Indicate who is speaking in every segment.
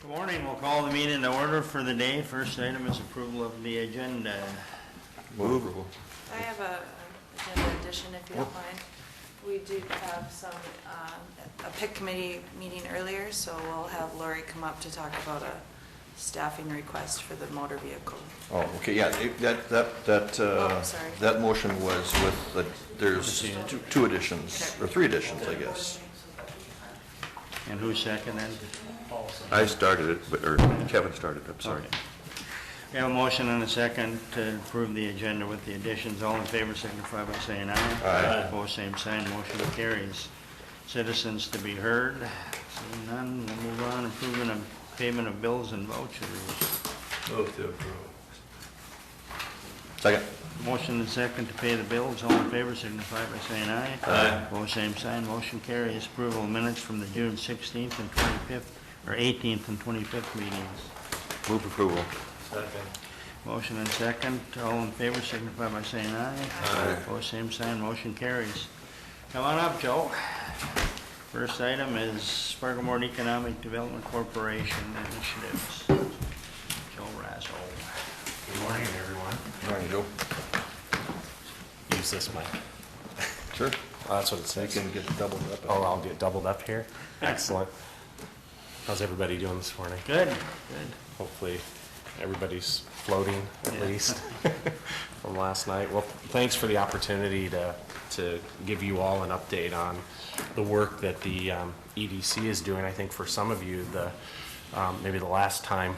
Speaker 1: Good morning. We'll call the meeting to order for the day. First item is approval of the agenda.
Speaker 2: Move approval.
Speaker 3: I have a agenda addition, if you don't mind. We do have a PIC committee meeting earlier, so we'll have Lori come up to talk about a staffing request for the motor vehicle.
Speaker 2: Oh, okay, yeah,
Speaker 3: Sorry.
Speaker 2: that motion was with, there's two additions, or three additions, I guess.
Speaker 1: And who seconded?
Speaker 4: I started it, or Kevin started it, I'm sorry.
Speaker 1: Okay. We have a motion and a second to approve the agenda with the additions. All in favor signify by saying aye.
Speaker 2: Aye.
Speaker 1: Opposed, same sign. Motion carries. Citizens to be heard. Seeing none, we'll move on. Approving of payment of bills and vouchers.
Speaker 4: Move to approve.
Speaker 2: Second.
Speaker 1: Motion and second to pay the bills. All in favor signify by saying aye.
Speaker 4: Aye.
Speaker 1: Opposed, same sign. Motion carries. Approval of minutes from the June 16th and 25th, or 18th and 25th meetings.
Speaker 4: Move approval.
Speaker 5: Second.
Speaker 1: Motion and second. All in favor signify by saying aye.
Speaker 4: Aye.
Speaker 1: Opposed, same sign. Motion carries. Come on up, Joe. First item is Spargo-Mort Economic Development Corporation initiatives. Joe Razzle.
Speaker 5: Good morning, everyone.
Speaker 2: All right, Joe.
Speaker 5: Use this mic.
Speaker 2: Sure.
Speaker 5: Oh, that's what it
Speaker 2: You
Speaker 5: says.
Speaker 2: can get doubled up.
Speaker 5: Oh, I'll get doubled up here. Excellent. How's everybody doing this morning?
Speaker 1: Good, good.
Speaker 5: Hopefully, everybody's floating at
Speaker 1: Yeah.
Speaker 5: least from last night. Well, thanks for the opportunity to give you all an update on the work that the EDC is doing. I think for some of you, maybe the last time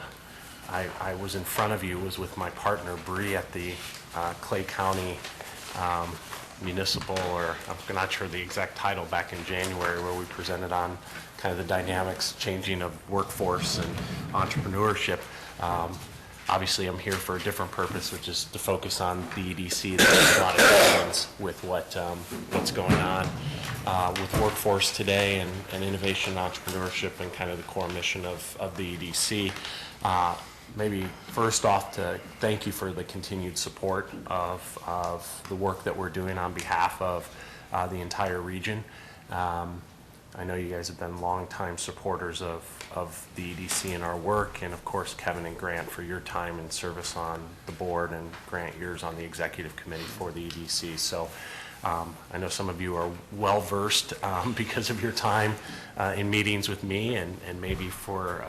Speaker 5: I was in front of you was with my partner Bree at the Clay County Municipal, or I'm not sure the exact title, back in January, where we presented on kind of the dynamics changing of workforce and entrepreneurship. Obviously, I'm here for a different purpose, which is to focus on the EDC. There's a lot of difference with what's going on with workforce today and innovation, entrepreneurship, and kind of the core mission of the EDC. Maybe first off, to thank you for the continued support of the work that we're doing on behalf of the entire region. I know you guys have been longtime supporters of the EDC and our work, and of course Kevin and Grant for your time and service on the board, and Grant, yours on the executive committee for the EDC. So I know some of you are well versed because of your time in meetings with me, and maybe for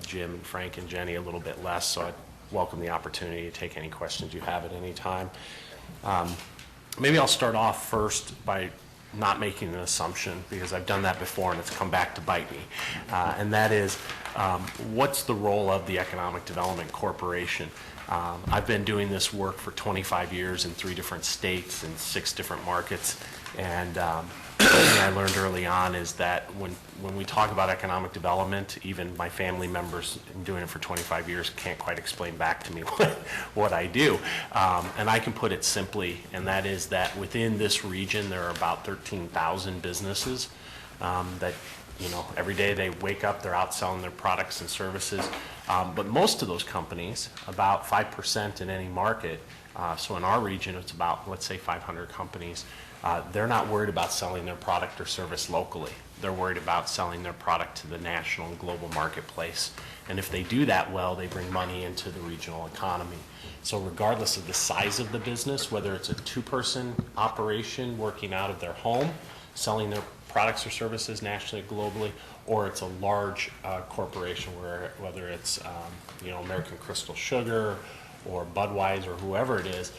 Speaker 5: Jim and Frank and Jenny a little bit less, so I'd welcome the opportunity to take any questions you have at any time. Maybe I'll start off first by not making an assumption, because I've done that before and it's come back to bite me. And that is, what's the role of the Economic Development Corporation? I've been doing this work for 25 years in 3 different states and 6 different markets. And something I learned early on is that when we talk about economic development, even my family members in doing it for 25 years can't quite explain back to me what I do. And I can put it simply, and that is that within this region there are about 13,000 businesses that, you know, every day they wake up, they're out selling their products and services. But most of those companies, about 5% in any market, so in our region it's about, let's say, 500 companies, they're not worried about selling their product or service locally. They're worried about selling their product to the national and global marketplace. And if they do that well, they bring money into the regional economy. So regardless of the size of the business, whether it's a 2-person operation working out of their home, selling their products or services nationally, globally, or it's a large corporation, whether it's American Crystal Sugar or Budweiser or whoever it is,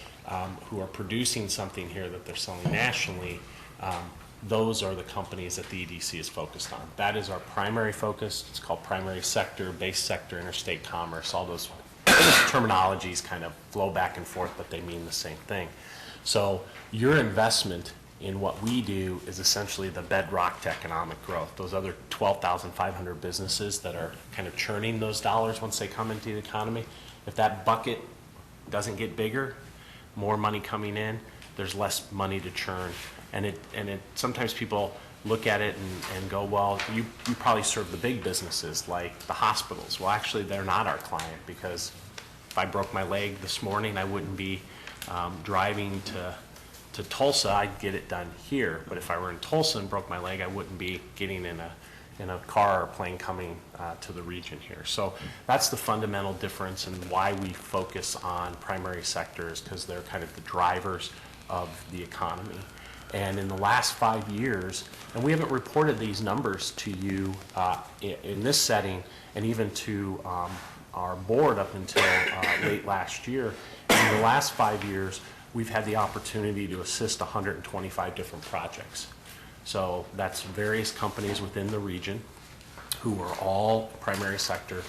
Speaker 5: who are producing something here that they're selling nationally, those are the companies that the EDC is focused on. That is our primary focus. It's called primary sector, base sector, interstate commerce. All those terminologies kind of flow back and forth, but they mean the same thing. So your investment in what we do is essentially the bedrock to economic growth. Those other 12,500 businesses that are kind of churning those dollars once they come into the economy, if that bucket doesn't get bigger, more money coming in, there's less money to churn. And it sometimes people look at it and go, well, you probably serve the big businesses like the hospitals. Well, actually, they're not our client, because if I broke my leg this morning, I wouldn't be driving to Tulsa. I'd get it done here. But if I were in Tulsa and broke my leg, I wouldn't be getting in in a car or plane coming to the region here. So that's the fundamental difference in why we focus on primary sectors, because they're kind of the drivers of the economy. And in the last 5 years, and we haven't reported these numbers to you in this setting, and even to our board up until late last year. In the last 5 years, we've had the opportunity to assist 125 different projects. So that's various companies within the region who are all primary sector.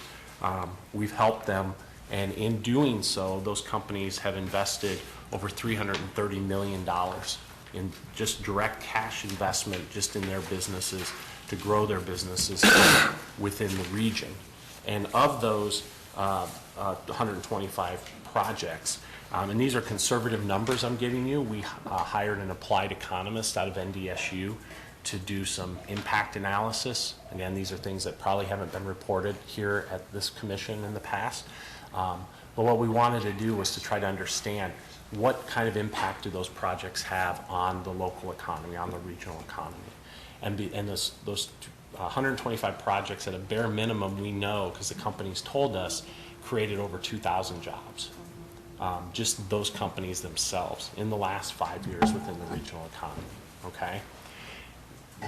Speaker 5: We've helped them, and in doing so, those companies have invested over $330 million in just direct cash investment just in their businesses to grow their businesses within the region. And of those 125 projects, and these are conservative numbers I'm giving you, we hired an applied economist out of NDSU to do some impact analysis. Again, these are things that probably haven't been reported here at this commission in the past. But what we wanted to do was to try to understand what kind of impact do those projects have on the local economy, on the regional economy. And those 125 projects, at a bare minimum, we know, because the companies told us, created over 2,000 jobs. Just those companies themselves in the last 5 years within the regional economy, okay?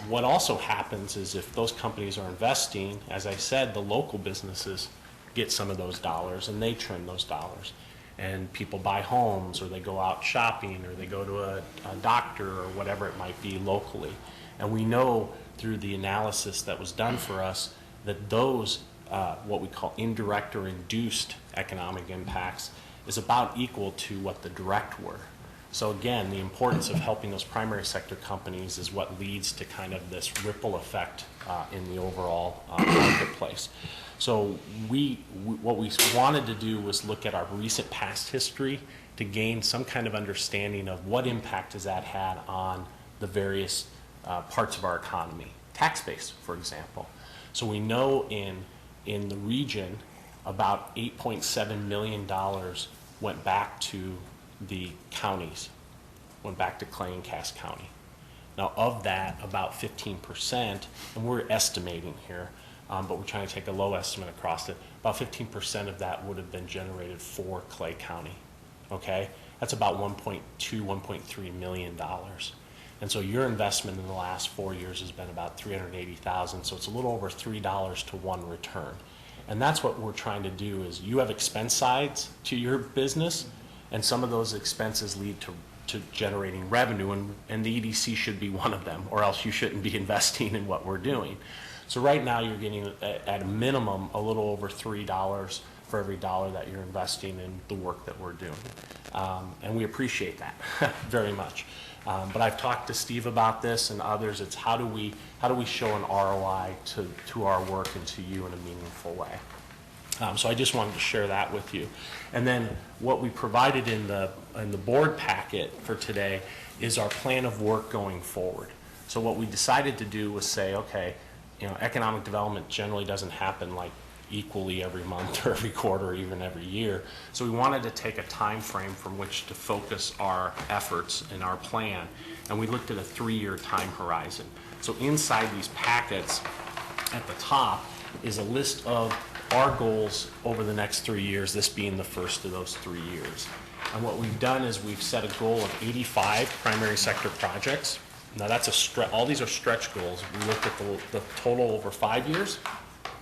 Speaker 5: What also happens is if those companies are investing, as I said, the local businesses get some of those dollars and they trim those dollars. And people buy homes, or they go out shopping, or they go to a doctor, or whatever it might be locally. And we know through the analysis that was done for us that those, what we call indirect or induced economic impacts, is about equal to what the direct were. So again, the importance of helping those primary sector companies is what leads to kind of this ripple effect in the overall marketplace. So what we wanted to do was look at our recent past history to gain some kind of understanding of what impact has that had on the various parts of our economy. Tax base, for example. So we know in the region, about $8.7 million went back to the counties, went back to Clay and Cass County. Now of that, about 15%, and we're estimating here, but we're trying to take a low estimate across it, about 15% of that would have been generated for Clay County, okay? That's about $1.2, $1.3 million. And so your investment in the last 4 years has been about $380,000, so it's a little over $3 to 1 return. And that's what we're trying to do is you have expense sides to your business, and some of those expenses lead to generating revenue, and the EDC should be one of them, or else you shouldn't be investing in what we're doing. So right now you're getting, at a minimum, a little over $3 for every dollar that you're investing in the work that we're doing. And we appreciate that very much. But I've talked to Steve about this and others. It's how do we show an ROI to our work and to you in a meaningful way. So I just wanted to share that with you. And then what we provided in the board packet for today is our plan of work going forward. So what we decided to do was say, okay, you know, economic development generally doesn't happen like equally every month or every quarter or even every year. So we wanted to take a time frame from which to focus our efforts and our plan, and we looked at a 3-year time horizon. So inside these packets at the top is a list of our goals over the next 3 years, this being the first of those 3 years. And what we've done is we've set a goal of 85 primary sector projects. Now that's all these are stretch goals. We looked at the total over 5 years,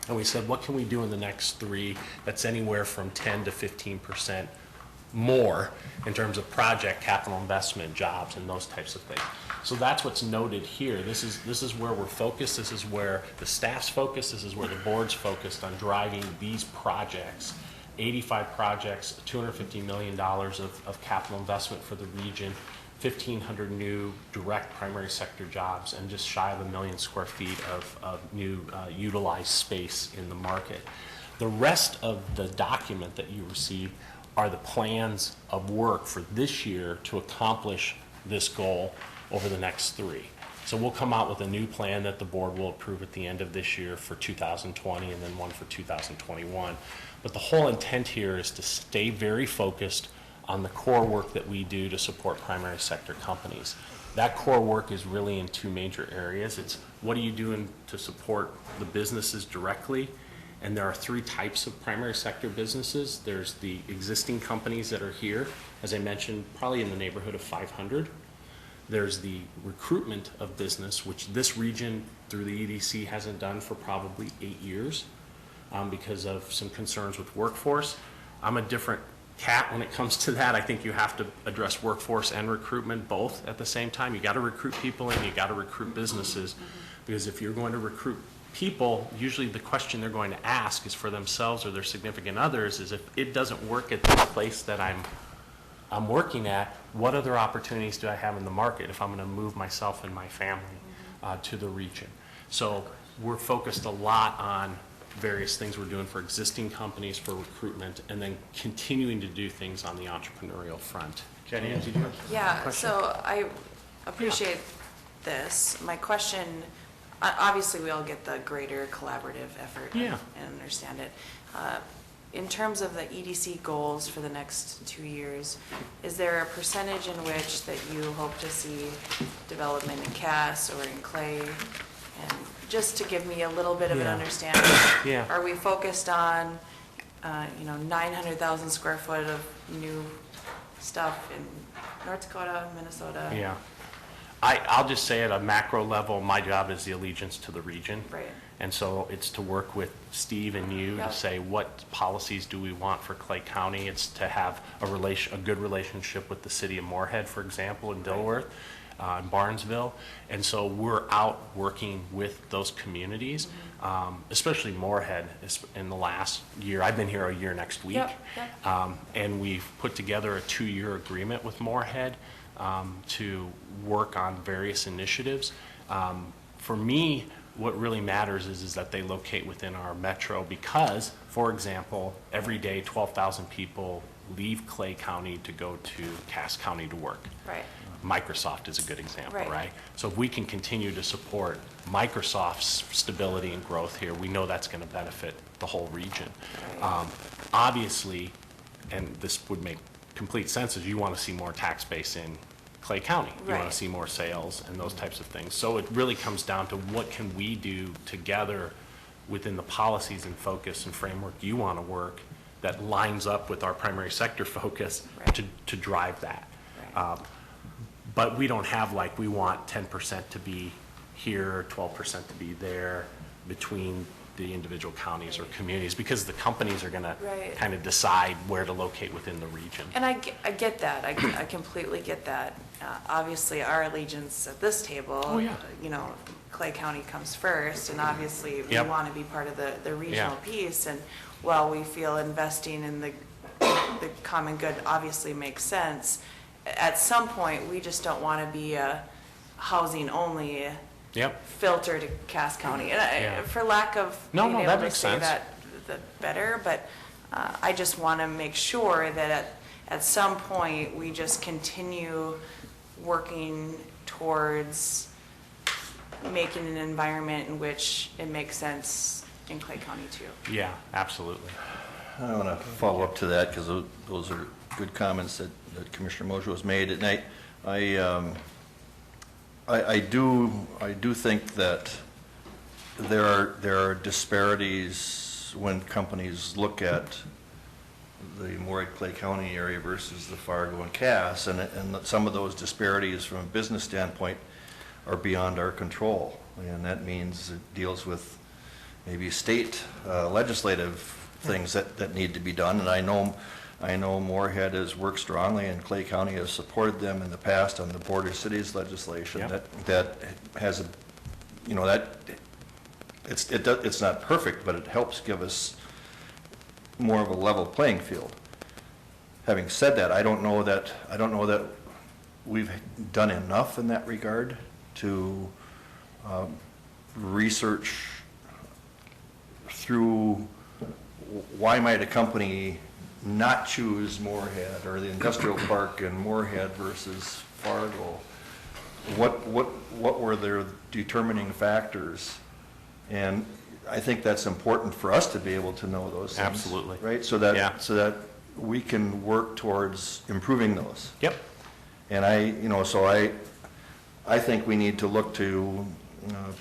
Speaker 5: and we said, what can we do in the next 3 that's anywhere from 10 to 15% more in terms of project, capital investment, jobs, and those types of things. So that's what's noted here. This is where we're focused. This is where the staff's focused. This is where the board's focused on driving these projects. 85 projects, $250 million of capital investment for the region, 1,500 new direct primary sector jobs, and just shy of 1 million square feet of new utilized space in the market. The rest of the document that you received are the plans of work for this year to accomplish this goal over the next 3. So we'll come out with a new plan that the board will approve at the end of this year for 2020, and then one for 2021. But the whole intent here is to stay very focused on the core work that we do to support primary sector companies. That core work is really in two major areas. It's what are you doing to support the businesses directly? And there are three types of primary sector businesses. There's the existing companies that are here, as I mentioned, probably in the neighborhood of 500. There's the recruitment of business, which this region through the EDC hasn't done for probably 8 years because of some concerns with workforce. I'm a different cat when it comes to that. I think you have to address workforce and recruitment both at the same time. You got to recruit people and you got to recruit businesses, because if you're going to recruit people, usually the question they're going to ask is for themselves or their significant others is, if it doesn't work at this place that I'm working at, what other opportunities do I have in the market if I'm going to move myself and my family to the region? So we're focused a lot on various things we're doing for existing companies for recruitment, and then continuing to do things on the entrepreneurial front. Jenny, did you have a
Speaker 3: Yeah,
Speaker 5: question?
Speaker 3: so I appreciate this. My question, obviously we all get the greater collaborative effort
Speaker 5: Yeah.
Speaker 3: and understand it. In terms of the EDC goals for the next 2 years, is there a percentage in which that you hope to see development in Cass or in Clay? And just to give me a little bit of an
Speaker 5: Yeah.
Speaker 3: understanding.
Speaker 5: Yeah.
Speaker 3: Are we focused on, 900,000 square foot of new stuff in North Dakota, Minnesota?
Speaker 5: Yeah. I'll just say at a macro level, my job is the allegiance to the region.
Speaker 3: Right.
Speaker 5: And so it's to work with Steve and you
Speaker 3: Yep.
Speaker 5: to say, what policies do we want for Clay County? It's to have a good relationship with the city of Moorhead, for example, in Dilworth, in Barnesville. And so we're out working with those communities, especially Moorhead in the last year. I've been here a year next week.
Speaker 3: Yep.
Speaker 5: And we've put together a 2-year agreement with Moorhead to work on various initiatives. For me, what really matters is that they locate within our metro, because, for example, every day 12,000 people leave Clay County to go to Cass County to work.
Speaker 3: Right.
Speaker 5: Microsoft is a good example,
Speaker 3: Right.
Speaker 5: right? So if we can continue to support Microsoft's stability and growth here, we know that's going to benefit the whole region.
Speaker 3: Right.
Speaker 5: Obviously, and this would make complete sense, is you want to see more tax base in Clay County. You want
Speaker 3: Right.
Speaker 5: to see more sales and those types of things. So it really comes down to what can we do together within the policies and focus and framework you want to work that lines up with our primary sector focus
Speaker 3: Right.
Speaker 5: to drive that.
Speaker 3: Right.
Speaker 5: But we don't have we want 10% to be here, 12% to be there between the individual counties or communities, because the companies are going to
Speaker 3: Right.
Speaker 5: kind of decide where to locate within the region.
Speaker 3: And I get that. I completely get that. Obviously, our allegiance at this table,
Speaker 5: Oh, yeah.
Speaker 3: Clay County comes first, and obviously we
Speaker 5: Yep.
Speaker 3: want to be part of the regional
Speaker 5: Yeah.
Speaker 3: piece. And while we feel investing in the common good obviously makes sense, at some point, we just don't want to be a housing only
Speaker 5: Yep.
Speaker 3: filter to Cass County. And
Speaker 5: Yeah.
Speaker 3: for lack of
Speaker 5: No,
Speaker 3: being
Speaker 5: no,
Speaker 3: able
Speaker 5: that
Speaker 3: to
Speaker 5: makes
Speaker 3: say
Speaker 5: sense.
Speaker 3: that the better, but I just want to make sure that at some point, we just continue working towards making an environment in which it makes sense in Clay County too.
Speaker 5: Yeah, absolutely.
Speaker 2: I want to follow up to that, because those are good comments that Commissioner Mojo has made. And I do think that there are disparities when companies look at the Moorhead Clay County area versus the Fargo and Cass, and some of those disparities from a business standpoint are beyond our control, and that means it deals with maybe state legislative things that need to be done. And I know Moorhead has worked strongly, and Clay County has supported them in the past on the border cities legislation.
Speaker 5: Yep.
Speaker 2: That has it's not perfect, but it helps give us more of a level playing field. Having said that, I don't know that we've done enough in that regard to research through why might a company not choose Moorhead or the industrial park in Moorhead versus Fargo. What were their determining factors? And I think that's important for us to be able to know those things.
Speaker 5: Absolutely.
Speaker 2: Right? So
Speaker 5: Yeah.
Speaker 2: that we can work towards improving those.
Speaker 5: Yep.
Speaker 2: And I think we need to look to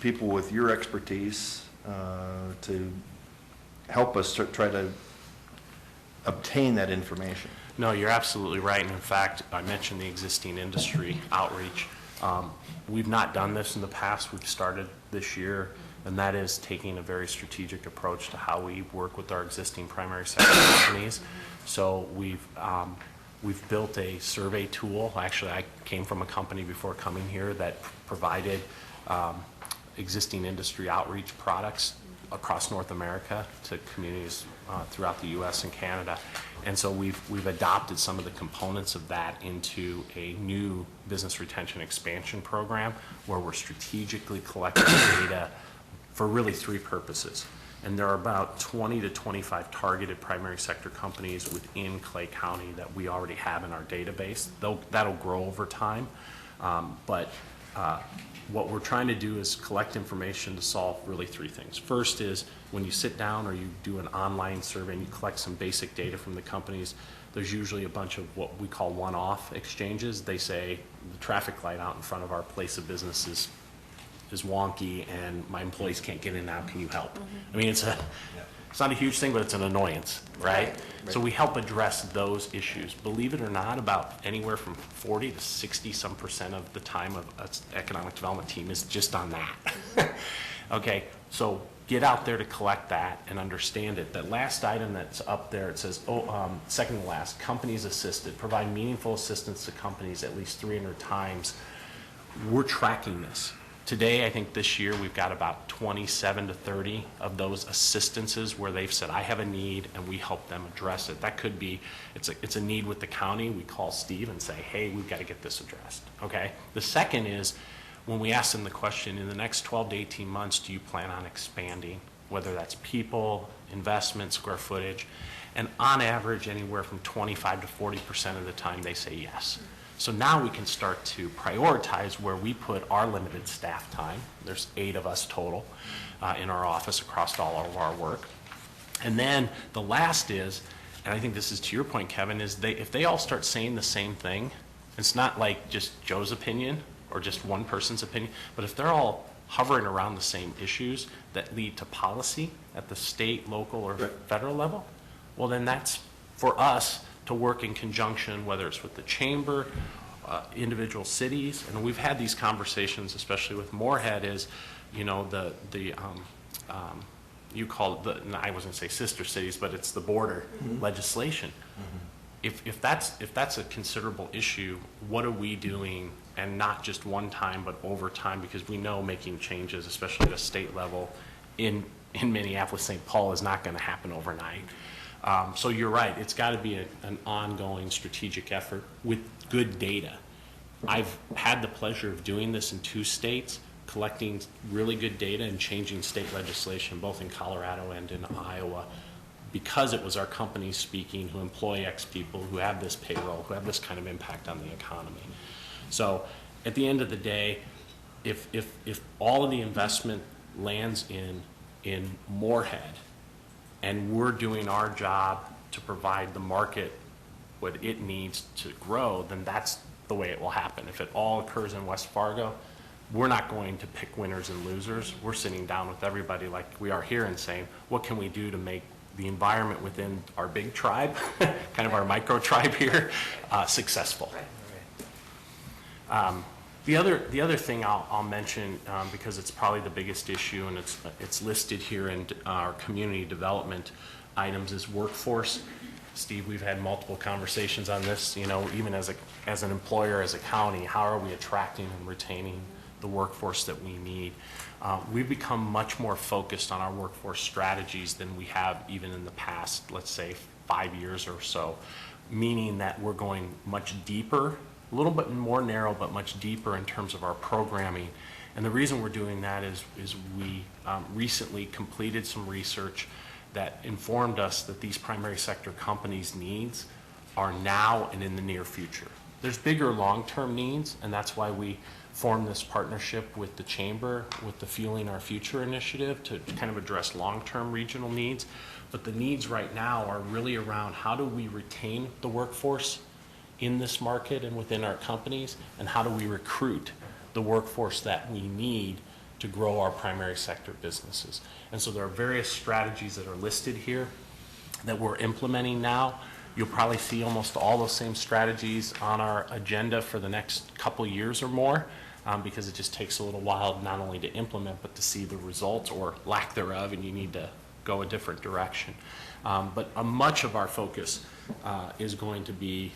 Speaker 2: people with your expertise to help us to try to obtain that information.
Speaker 5: No, you're absolutely right. And in fact, I mentioned the existing industry outreach. We've not done this in the past. We've started this year, and that is taking a very strategic approach to how we work with our existing primary sector companies. So we've built a survey tool. Actually, I came from a company before coming here that provided existing industry outreach products across North America to communities throughout the U.S. and Canada. And so we've adopted some of the components of that into a new business retention expansion program where we're strategically collecting data for really 3 purposes. And there are about 20 to 25 targeted primary sector companies within Clay County that we already have in our database. That'll grow over time. But what we're trying to do is collect information to solve really 3 things. First is when you sit down or you do an online survey and you collect some basic data from the companies, there's usually a bunch of what we call one-off exchanges. They say the traffic light out in front of our place of business is wonky and my employees can't get in now, can you help? I mean, it's not a huge thing, but it's an annoyance, right? So we help address those issues. Believe it or not, about anywhere from 40 to 60% of the time of an economic development team is just on that. Okay, so get out there to collect that and understand it. That last item that's up there, it says, second to last, companies assisted, provide meaningful assistance to companies at least 300 times. We're tracking this. Today, I think this year, we've got about 27 to 30 of those assistances where they've said, I have a need, and we help them address it. That could be, it's a need with the county. We call Steve and say, hey, we've got to get this addressed, okay? The second is, when we ask them the question, in the next 12 to 18 months, do you plan on expanding? Whether that's people, investment, square footage, and on average, anywhere from 25 to 40% of the time, they say yes. So now we can start to prioritize where we put our limited staff time. There's 8 of us total in our office across all of our work. And then the last is, and I think this is to your point, Kevin, is if they all start saying the same thing, it's not like just Joe's opinion or just one person's opinion, but if they're all hovering around the same issues that lead to policy at the state, local, or federal level, well, then that's for us to work in conjunction, whether it's with the chamber, individual cities, and we've had these conversations, especially with Moorhead, is, you know, you call it I wasn't gonna say sister cities, but it's the border legislation. If that's a considerable issue, what are we doing, and not just one time, but over time, because we know making changes, especially at a state level, in Minneapolis, St. Paul, is not gonna happen overnight. So you're right, it's got to be an ongoing strategic effort with good data. I've had the pleasure of doing this in 2 states, collecting really good data and changing state legislation, both in Colorado and in Iowa, because it was our companies speaking who employ X people, who have this payroll, who have this kind of impact on the economy. So at the end of the day, if all of the investment lands in Moorhead, and we're doing our job to provide the market what it needs to grow, then that's the way it will happen. If it all occurs in West Fargo, we're not going to pick winners and losers. We're sitting down with everybody like we are here and saying, what can we do to make the environment within our big tribe, kind of our micro tribe here, successful? The other thing I'll mention, because it's probably the biggest issue, and it's listed here in our community development items, is workforce. Steve, we've had multiple conversations on this. You know, even as an employer, as a county, how are we attracting and retaining the workforce that we need? We've become much more focused on our workforce strategies than we have even in the past, let's say 5 years or so, meaning that we're going much deeper, a little bit more narrow, but much deeper in terms of our programming. And the reason we're doing that is we recently completed some research that informed us that these primary sector companies' needs are now and in the near future. There's bigger long-term needs, and that's why we formed this partnership with the Chamber, with the Fueling Our Future initiative, to kind of address long-term regional needs. But the needs right now are really around how do we retain the workforce in this market and within our companies, and how do we recruit the workforce that we need to grow our primary sector businesses. And so there are various strategies that are listed here that we're implementing now. You'll probably see almost all those same strategies on our agenda for the next couple years or more, because it just takes a little while not only to implement, but to see the results or lack thereof, and you need to go a different direction. But much of our focus is going to be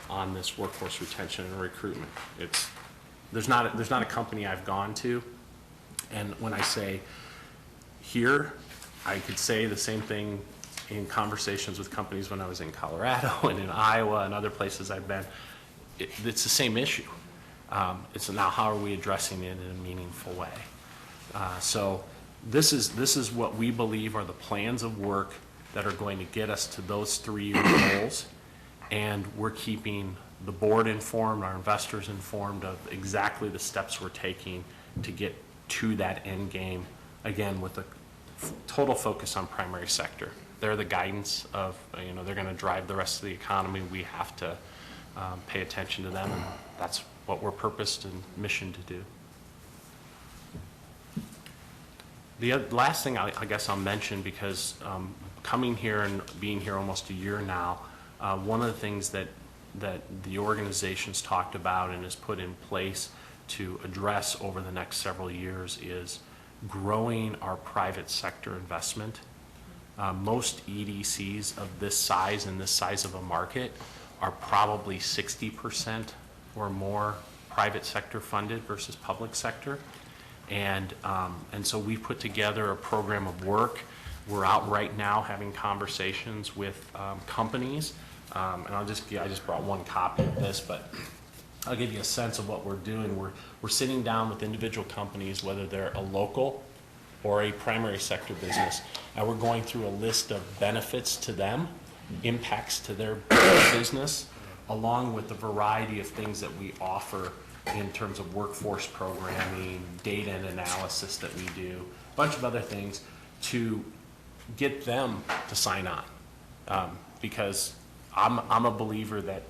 Speaker 5: on this workforce retention and recruitment. There's not a company I've gone to, and when I say here, I could say the same thing in conversations with companies when I was in Colorado and in Iowa and other places I've been. It's the same issue. It's now how are we addressing it in a meaningful way? So this is what we believe are the plans of work that are going to get us to those 3-year goals, and we're keeping the board informed, our investors informed of exactly the steps we're taking to get to that end game, again, with a total focus on primary sector. They're the guidance of, they're going to drive the rest of the economy. We have to pay attention to them, and that's what we're purposed and missioned to do. The last thing I guess I'll mention, because coming here and being here almost a year now, one of the things that the organization's talked about and has put in place to address over the next several years is growing our private sector investment. Most EDCs of this size and this size of a market are probably 60% or more private sector funded versus public sector. And so we've put together a program of work. We're out right now having conversations with companies. And I just brought one copy of this, but I'll give you a sense of what we're doing. We're sitting down with individual companies, whether they're a local or a primary sector business, and we're going through a list of benefits to them, impacts to their business, along with the variety of things that we offer in terms of workforce programming, data and analysis that we do, a bunch of other things to get them to sign on. Because I'm a believer that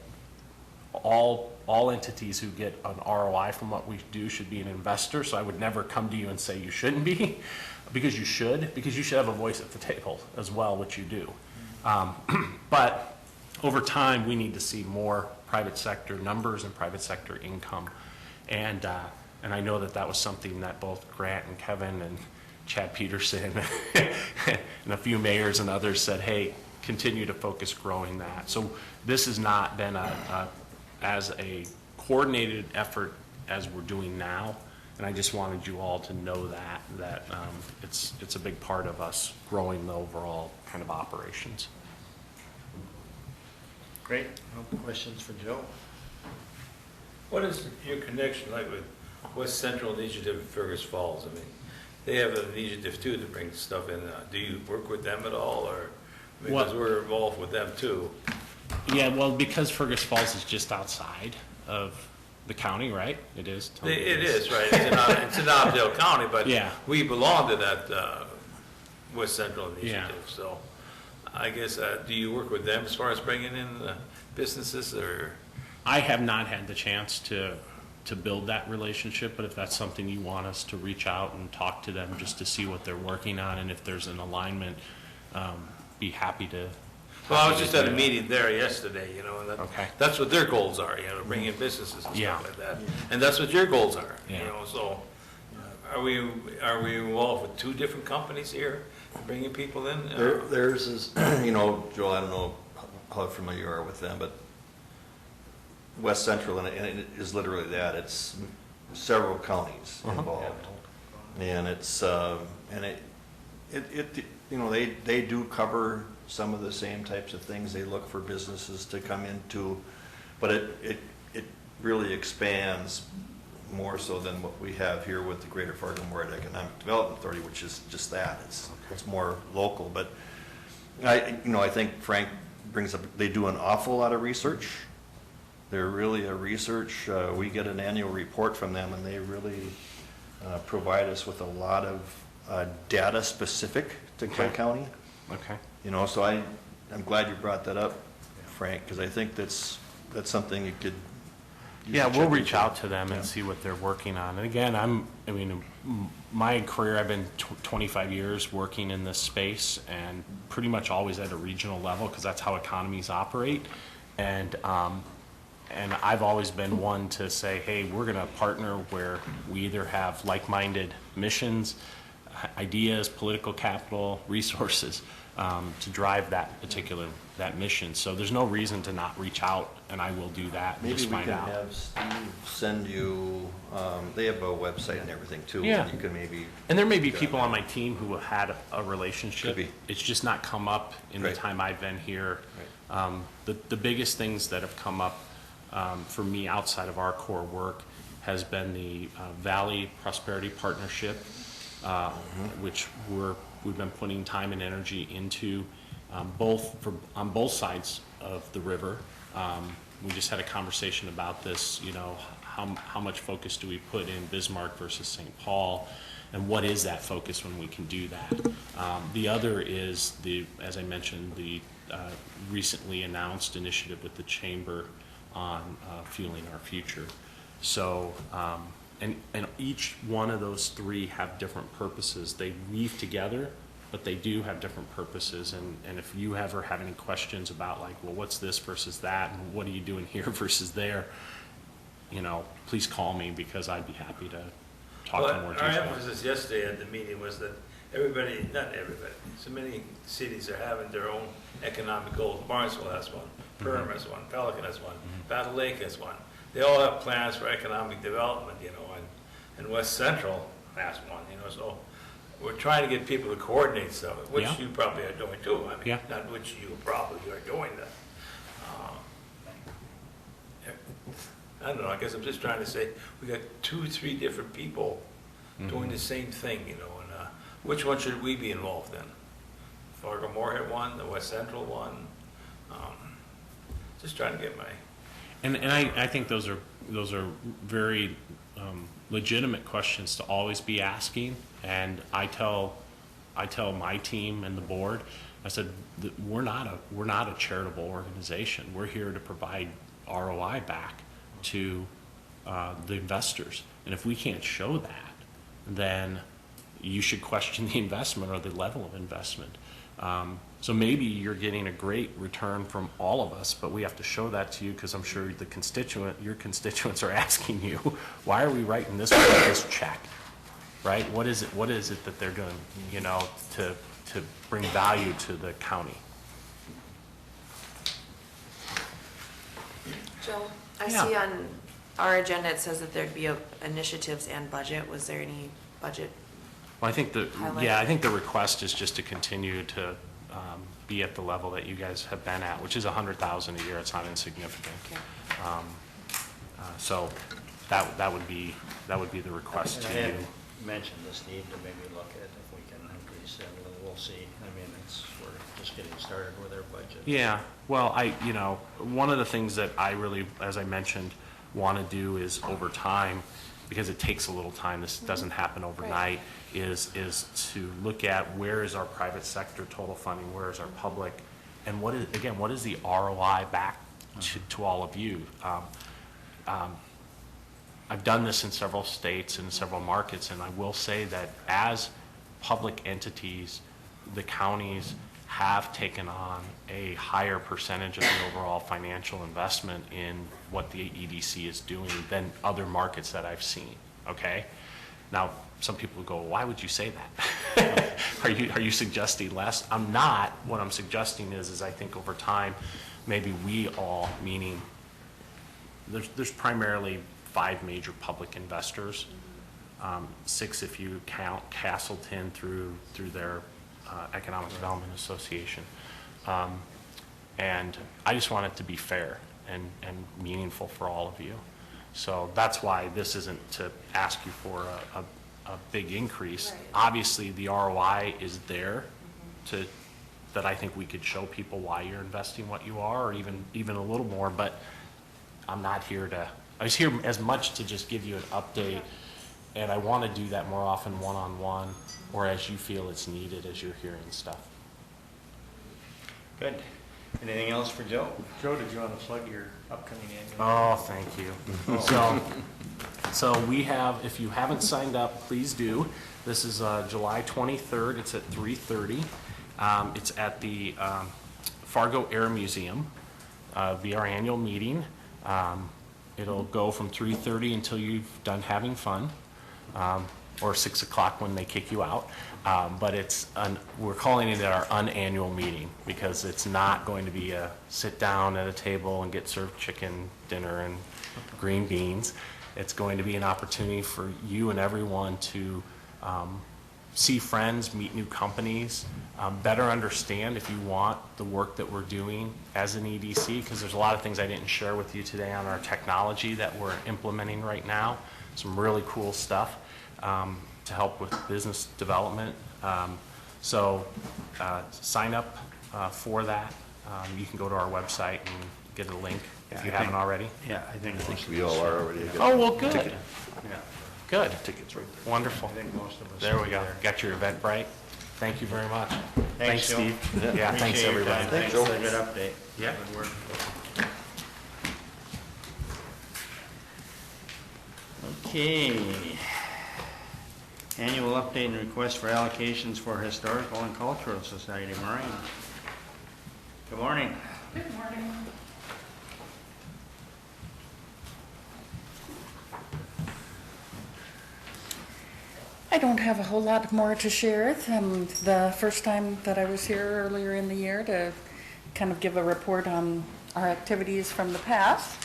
Speaker 5: all entities who get an ROI from what we do should be an investor. So I would never come to you and say you shouldn't be, because you should have a voice at the table as well, which you do. But over time, we need to see more private sector numbers and private sector income. And I know that was something that both Grant and Kevin and Chad Peterson and a few mayors and others said, hey, continue to focus growing that. So this has not been as a coordinated effort as we're doing now, and I just wanted you all to know that it's a big part of us growing the overall kind of operations.
Speaker 1: Great. No questions for Joe?
Speaker 6: What is your connection like with West Central Initiative in Fergus Falls? I mean, they have an initiative too to bring stuff in. Do you work with them at all, or because we're involved with them too?
Speaker 5: Yeah, well, because Fergus Falls is just outside of the county, right? It is. Tony?
Speaker 6: It is, right? It's in Oakdale County, but
Speaker 5: yeah,
Speaker 6: we belong to that West Central Initiative.
Speaker 5: Yeah.
Speaker 6: So I guess, do you work with them as far as bringing in businesses, or?
Speaker 5: I have not had the chance to build that relationship, but if that's something you want us to reach out and talk to them just to see what they're working on, and if there's an alignment, be happy to.
Speaker 6: Well, I was just at a meeting there yesterday, and
Speaker 5: Okay.
Speaker 6: that's what their goals are, bring in businesses and
Speaker 5: Yeah.
Speaker 6: stuff like that. And that's what your goals are,
Speaker 5: Yeah.
Speaker 6: so are we involved with 2 different companies here, bringing people in?
Speaker 2: Theirs is, Joel, I don't know how familiar you are with them, but West Central, and it is literally that, it's several counties involved. And it's, they do cover some of the same types of things. They look for businesses to come into, but it really expands more so than what we have here with the Greater Fargo-Moorhead Economic Development Authority, which is just that. It's more local. But I think Frank brings up, they do an awful lot of research. They're really a research. We get an annual report from them, and they really provide us with a lot of data specific to Clay County.
Speaker 5: Okay.
Speaker 2: You know, so I'm glad you brought that up, Frank, because I think that's something you should
Speaker 5: Yeah, we'll
Speaker 2: check
Speaker 5: reach
Speaker 2: into.
Speaker 5: out to them and see what they're working on. And again, my career, I've been 25 years working in this space and pretty much always at a regional level because that's how economies operate. And I've always been one to say, hey, we're going to partner where we either have like-minded missions, ideas, political capital, resources to drive that mission. So there's no reason to not reach out, and I will do that and
Speaker 2: Maybe
Speaker 5: just
Speaker 2: we
Speaker 5: find
Speaker 2: can
Speaker 5: out.
Speaker 2: have Steve send you, they have a website and everything too.
Speaker 5: Yeah.
Speaker 2: You can maybe,
Speaker 5: And there may be people on my team who have had a relationship.
Speaker 2: Could be.
Speaker 5: It's just not come up in the
Speaker 2: Right.
Speaker 5: time I've been here. The biggest things that have come up for me outside of our core work has been the Valley Prosperity Partnership, which we've been putting time and energy into on both sides of the river. We just had a conversation about this, you know, how much focus do we put in Bismarck versus St. Paul, and what is that focus when we can do that? The other is as I mentioned, the recently announced initiative with the Chamber on fueling our future. So, and each one of those three have different purposes. They weave together, but they do have different purposes. And if you ever have any questions about like, well, what's this versus that, and what are you doing here versus there, you know, please call me because I'd be happy to talk
Speaker 6: Well,
Speaker 5: in more
Speaker 6: our
Speaker 5: detail.
Speaker 6: emphasis yesterday at the meeting was that everybody, not everybody, so many cities are having their own economic goals. Barnesville has one, Perham has one, Pelican has one, Battle Lake has one. They all have plans for economic development, you know, and West Central has one, you know, so we're trying to get people to coordinate stuff, which
Speaker 5: Yeah.
Speaker 6: you probably are doing too. I mean,
Speaker 5: Yeah.
Speaker 6: not which you probably are doing that. I don't know, I guess I'm just trying to say, we got 2, 3 different people doing the same thing, you know, and which one should we be involved in? Fargo-Moorhead one, the West Central one? Just trying to get my,
Speaker 5: And I think those are very legitimate questions to always be asking. And I tell my team and the board, I said that we're not a charitable organization. We're here to provide ROI back to the investors. And if we can't show that, then you should question the investment or the level of investment. So maybe you're getting a great return from all of us, but we have to show that to you because I'm sure your constituents are asking you, why are we writing this check, right? What is it that they're doing, you know, to bring value to the county?
Speaker 3: Joe, I
Speaker 5: Yeah.
Speaker 3: see on our agenda, it says that there'd be initiatives and budget. Was there any budget?
Speaker 5: Well, I think
Speaker 3: Highlight.
Speaker 5: I think the request is just to continue to be at the level that you guys have been at, which is $100,000 a year. It's not insignificant.
Speaker 3: Okay.
Speaker 5: So that would be the request
Speaker 1: And
Speaker 5: to
Speaker 1: I had
Speaker 5: you.
Speaker 1: mentioned to Steve to maybe look at if we can increase it, we'll see. I mean, we're just getting started with our budget.
Speaker 5: Yeah, well, one of the things that I really, as I mentioned, want to do is over time, because it takes a little time, this doesn't happen overnight, is to look at where is our private sector total funding, where is our public, and what is the ROI back to all of you? I've done this in several states and several markets, and I will say that as public entities, the counties have taken on a higher percentage of the overall financial investment in what the EDC is doing than other markets that I've seen, okay? Now, some people go, why would you say that? Are you suggesting less? I'm not. What I'm suggesting is I think over time, maybe we all, meaning there's primarily 5 major public investors, 6 if you count Castleton through their Economic Development Association. And I just want it to be fair and meaningful for all of you. So that's why this isn't to ask you for a big increase.
Speaker 3: Right.
Speaker 5: Obviously, the ROI is there that I think we could show people why you're investing what you are, or even a little more, but I'm not here I was here as much to just give you an update, and I want to do that more often one-on-one, or as you feel it's needed as you're hearing stuff.
Speaker 1: Good. Anything else for Joe? Joe, did you want to plug your upcoming annual?
Speaker 5: Oh, thank you. So we have, if you haven't signed up, please do. This is July 23rd. It's at 3:30. It's at the Fargo Air Museum. Be our annual meeting. It'll go from 3:30 until you've done having fun, or 6 o'clock when they kick you out. But we're calling it our unannual meeting because it's not going to be a sit down at a table and get served chicken dinner and green beans. It's going to be an opportunity for you and everyone to see friends, meet new companies, better understand, if you want, the work that we're doing as an EDC, because there's a lot of things I didn't share with you today on our technology that we're implementing right now. Some really cool stuff to help with business development. So sign up for that. You can go to our website and get a link if you haven't already.
Speaker 1: Yeah, I think most of
Speaker 4: We all
Speaker 1: us
Speaker 4: are already.
Speaker 5: Oh, well, good.
Speaker 1: Yeah,
Speaker 5: Good.
Speaker 2: Tickets right there.
Speaker 5: Wonderful.
Speaker 1: I think most of us.
Speaker 5: There
Speaker 1: will
Speaker 5: we
Speaker 1: be
Speaker 5: go.
Speaker 1: there.
Speaker 5: Got your Eventbrite. Thank you very much.
Speaker 1: Thanks, Joe.
Speaker 5: Steve. Yeah, thanks,
Speaker 1: Appreciate your
Speaker 5: everybody.
Speaker 1: time. Thanks for the good update.
Speaker 5: Yeah.
Speaker 1: Good work. Okay. Annual update and request for allocations for Historical and Cultural Society, Maureen. Good morning.
Speaker 7: Good morning. I don't have a whole lot more to share. The first time that I was here earlier in the year to kind of give a report on our activities from the past.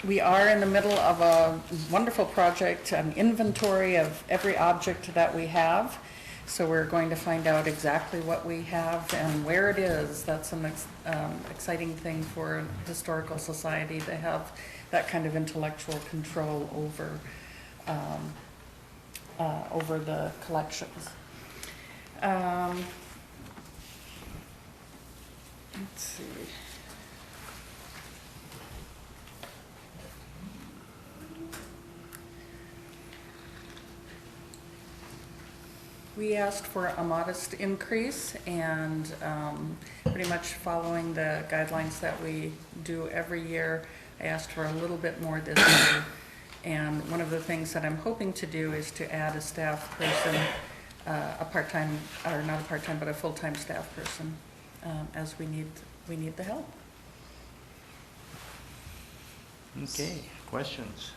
Speaker 7: We are in the middle of a wonderful project, an inventory of every object that we have. So we're going to find out exactly what we have and where it is. That's an exciting thing for a historical society to have that kind of intellectual control over the collections. Let's see. We asked for a modest increase and pretty much following the guidelines that we do every year. I asked for a little bit more this year. And one of the things that I'm hoping to do is to add a staff person, a part-time, or not a part-time, but a full-time staff person, as we need the help.
Speaker 1: Okay, questions?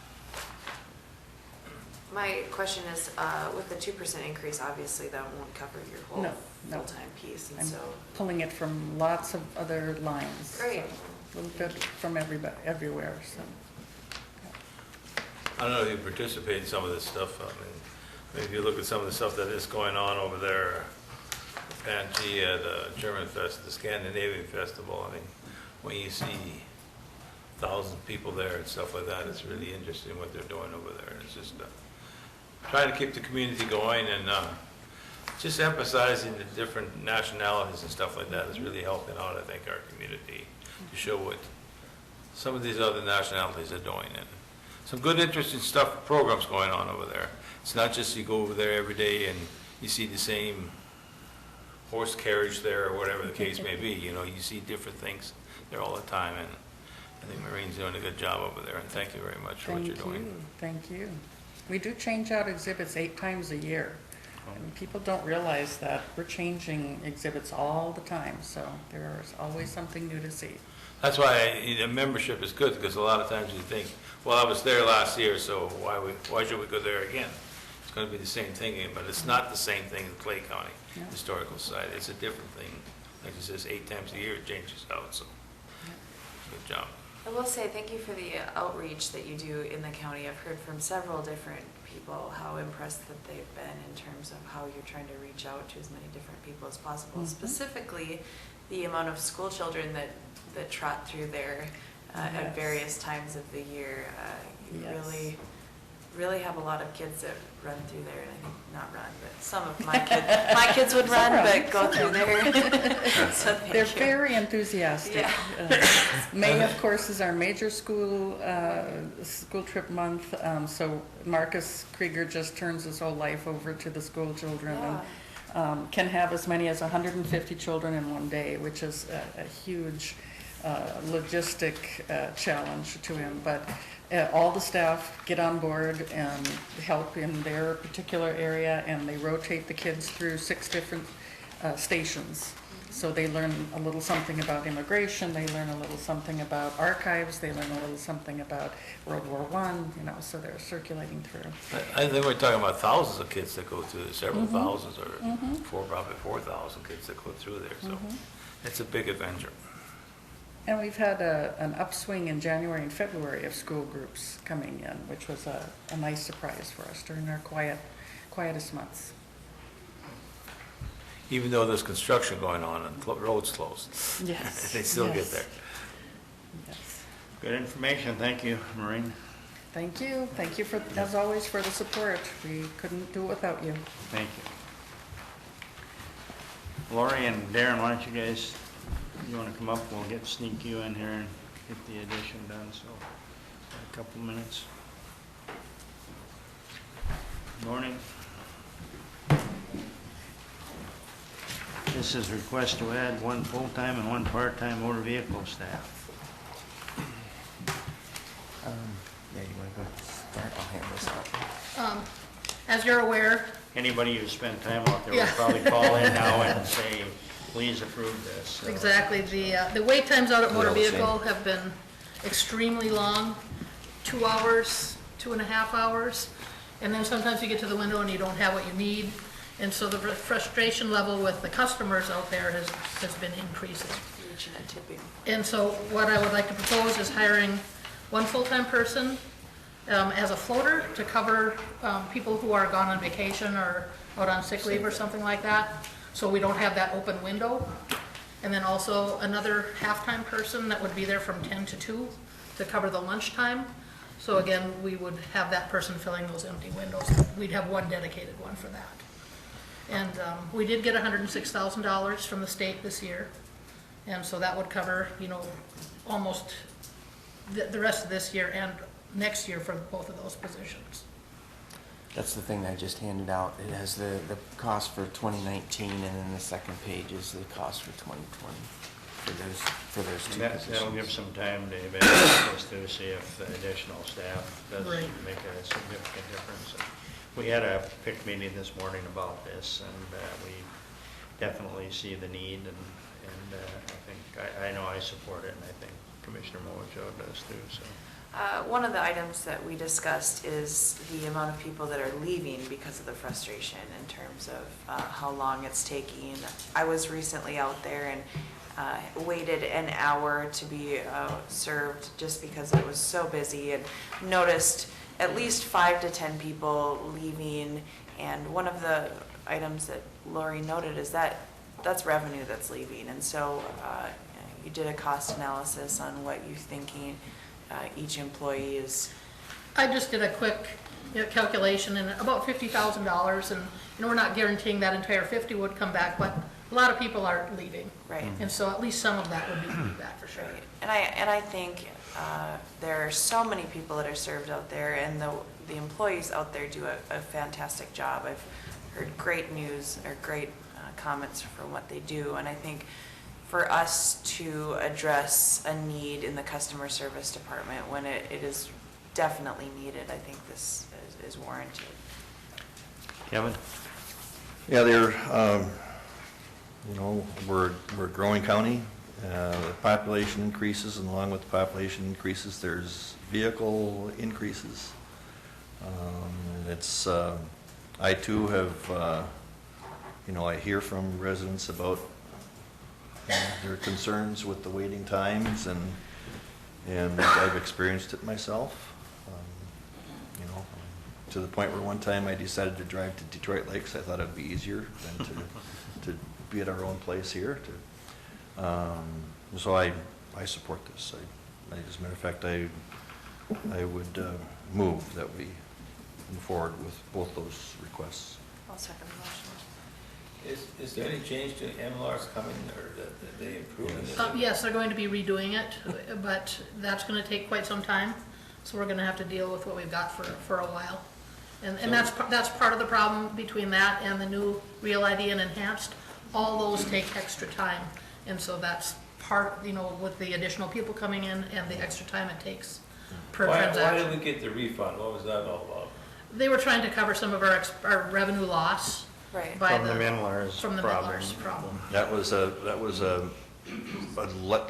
Speaker 3: My question is, with the 2% increase, obviously that won't cover your whole
Speaker 7: No, no.
Speaker 3: full-time piece, and
Speaker 7: I'm
Speaker 3: so.
Speaker 7: pulling it from lots of other lines.
Speaker 3: Great.
Speaker 7: So, a little bit from everywhere, so.
Speaker 6: I don't know if you participate in some of this stuff. I mean, if you look at some of the stuff that is going on over there, Pangea, the German Fest, the Scandinavian Festival, I mean, when you see thousands of people there and stuff like that, it's really interesting what they're doing over there. And it's just trying to keep the community going and just emphasizing the different nationalities and stuff like that is really helping out, I think, our community to show what some of these other nationalities are doing. And some good, interesting stuff, programs going on over there. It's not just you go over there every day and you see the same horse carriage there or whatever the case may be. You know, you see different things there all the time. And I think Maureen's doing a good job over there. And thank you very much for what you're doing.
Speaker 7: Thank you. We do change out exhibits 8 times a year. And people don't realize that we're changing exhibits all the time, so there's always something new to see.
Speaker 6: That's why a membership is good, because a lot of times you think, well, I was there last year, so why should we go there again? It's going to be the same thing, but it's not the same thing in Clay County
Speaker 7: No.
Speaker 6: Historical Society. It's a different thing. Like it says, 8 times a year it changes out, so good job.
Speaker 3: I will say thank you for the outreach that you do in the county. I've heard from several different people how impressed that they've been in terms of how you're trying to reach out to as many different people as possible.
Speaker 7: Mhm.
Speaker 3: Specifically, the amount of school children that trot through there at
Speaker 7: Yes.
Speaker 3: various times of the year. You
Speaker 7: Yes.
Speaker 3: really have a lot of kids that run through there, and I think not run, but some of my kids would run, but go through there. So thank
Speaker 7: They're
Speaker 3: you.
Speaker 7: very enthusiastic.
Speaker 3: Yeah.
Speaker 7: May, of course, is our major school trip month, so Marcus Krieger just turns his whole life over to the school children.
Speaker 3: Yeah.
Speaker 7: can have as many as 150 children in one day, which is a huge logistic challenge to him. But all the staff get on board and help in their particular area, and they rotate the kids through 6 different stations. So they learn a little something about immigration, they learn a little something about archives, they learn a little something about World War I, you know, so they're circulating through.
Speaker 6: I think we're talking about thousands of kids that go through, several thousands, or probably 4,000 kids that go through there, so it's a big adventure.
Speaker 7: And we've had an upswing in January and February of school groups coming in, which was a nice surprise for us during our quietest months.
Speaker 6: Even though there's construction going on and roads closed.
Speaker 7: Yes.
Speaker 6: They still get
Speaker 7: yes,
Speaker 6: there.
Speaker 7: Yes.
Speaker 1: Good information, thank you, Maureen.
Speaker 7: Thank you. Thank you for, as always, for the support. We couldn't do it without you.
Speaker 1: Thank you. Lori and Darren, why don't you guys, you want to come up, we'll sneak you in here and get the addition done, so a couple minutes. Morning. This is request to add 1 full-time and 1 part-time motor vehicle staff.
Speaker 8: Yeah, you want to go start? I'll hand this out.
Speaker 9: As you're aware,
Speaker 1: Anybody who spent time out there will
Speaker 9: Yeah.
Speaker 1: probably call in now and say, please approve this. So-
Speaker 9: exactly, the wait times out at motor
Speaker 8: They're all the same.
Speaker 9: vehicle have been extremely long, 2 hours, 2.5 hours, and then sometimes you get to the window and you don't have what you need, and so the frustration level with the customers out there has been increasing.
Speaker 3: Reaching a tipping.
Speaker 9: And so what I would like to propose is hiring 1 full-time person as a floater to cover people who are gone on vacation or out on sick leave or something like that, so we don't have that open window. And then also another half-time person that would be there from 10 to 2 to cover the lunchtime. So again, we would have that person filling those empty windows. We'd have 1 dedicated one for that. And we did get $106,000 from the state this year. And so that would cover, you know, almost the rest of this year and next year for both of those positions.
Speaker 8: That's the thing that I just handed out. It has the cost for 2019, and then the second page is the cost for 2020 for those 2
Speaker 1: And
Speaker 8: positions.
Speaker 1: that'll give some time to evaluate this to see if the additional staff does
Speaker 9: Right.
Speaker 1: make a significant difference. And we had a PIC meeting this morning about this, and we definitely see the need, and I know I support it, and I think Commissioner Mojo does too, so.
Speaker 3: One of the items that we discussed is the amount of people that are leaving because of the frustration in terms of how long it's taking. I was recently out there and waited an hour to be served just because it was so busy, and noticed at least 5 to 10 people leaving. And one of the items that Lori noted is that that's revenue that's leaving. And so you did a cost analysis on what you're thinking each employee is.
Speaker 9: I just did a quick calculation, and about $50,000, and we're not guaranteeing that entire 50 would come back, but a lot of people are leaving.
Speaker 3: Right.
Speaker 9: And so at least some of that would be back for sure.
Speaker 3: Right. And I think there are so many people that are served out there, and the employees out there do a fantastic job. I've heard great news or great comments from what they do, and I think for us to address a need in the customer service department when it is definitely needed, I think this is warranted.
Speaker 1: Kevin?
Speaker 2: Yeah, we're a growing county. The population increases, and along with the population increases, there's vehicle increases. I too have, I hear from residents about their concerns with the waiting times, and I've experienced it myself. To the point where one time I decided to drive to Detroit Lakes. I thought it'd be easier than to be at our own place here. So I support this. As a matter of fact, I would move that we move forward with both those requests.
Speaker 3: I'll second the motion.
Speaker 6: Is there any change to MLRs coming, or that they improving this?
Speaker 9: Yes, they're going to be redoing it, but that's going to take quite some time, so we're going to have to deal with what we've got for a while. And that's part of the problem between that and the new Real ID and Enhanced. All those take extra time. And so that's part, you know, with the additional people coming in and the extra time it takes per
Speaker 6: Why
Speaker 9: transaction.
Speaker 6: did we get the refund? What was that all about?
Speaker 9: They were trying to cover some of our revenue loss.
Speaker 3: Right.
Speaker 9: By
Speaker 1: From the Minlars
Speaker 9: From the
Speaker 1: problem.
Speaker 9: Minlars problem.
Speaker 2: That was a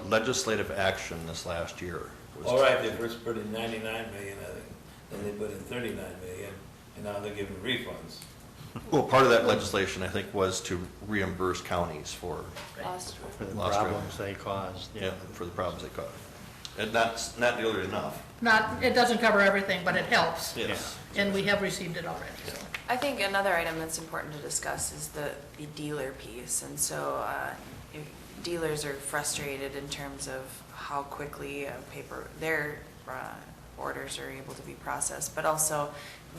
Speaker 2: legislative action this last year. Was-
Speaker 6: All right, they first put in 99 million, I think, then they put in 39 million, and now they're giving refunds.
Speaker 2: Well, part of that legislation, I think, was to reimburse counties for,
Speaker 3: Lost.
Speaker 1: For the
Speaker 2: Lost
Speaker 1: problems they caused,
Speaker 2: yeah, for the problems they caused. And that's not nearly enough.
Speaker 9: It doesn't cover everything, but it helps.
Speaker 2: Yes.
Speaker 9: And we have received it already, so.
Speaker 3: I think another item that's important to discuss is the dealer piece. And so dealers are frustrated in terms of how quickly their orders are able to be processed, but also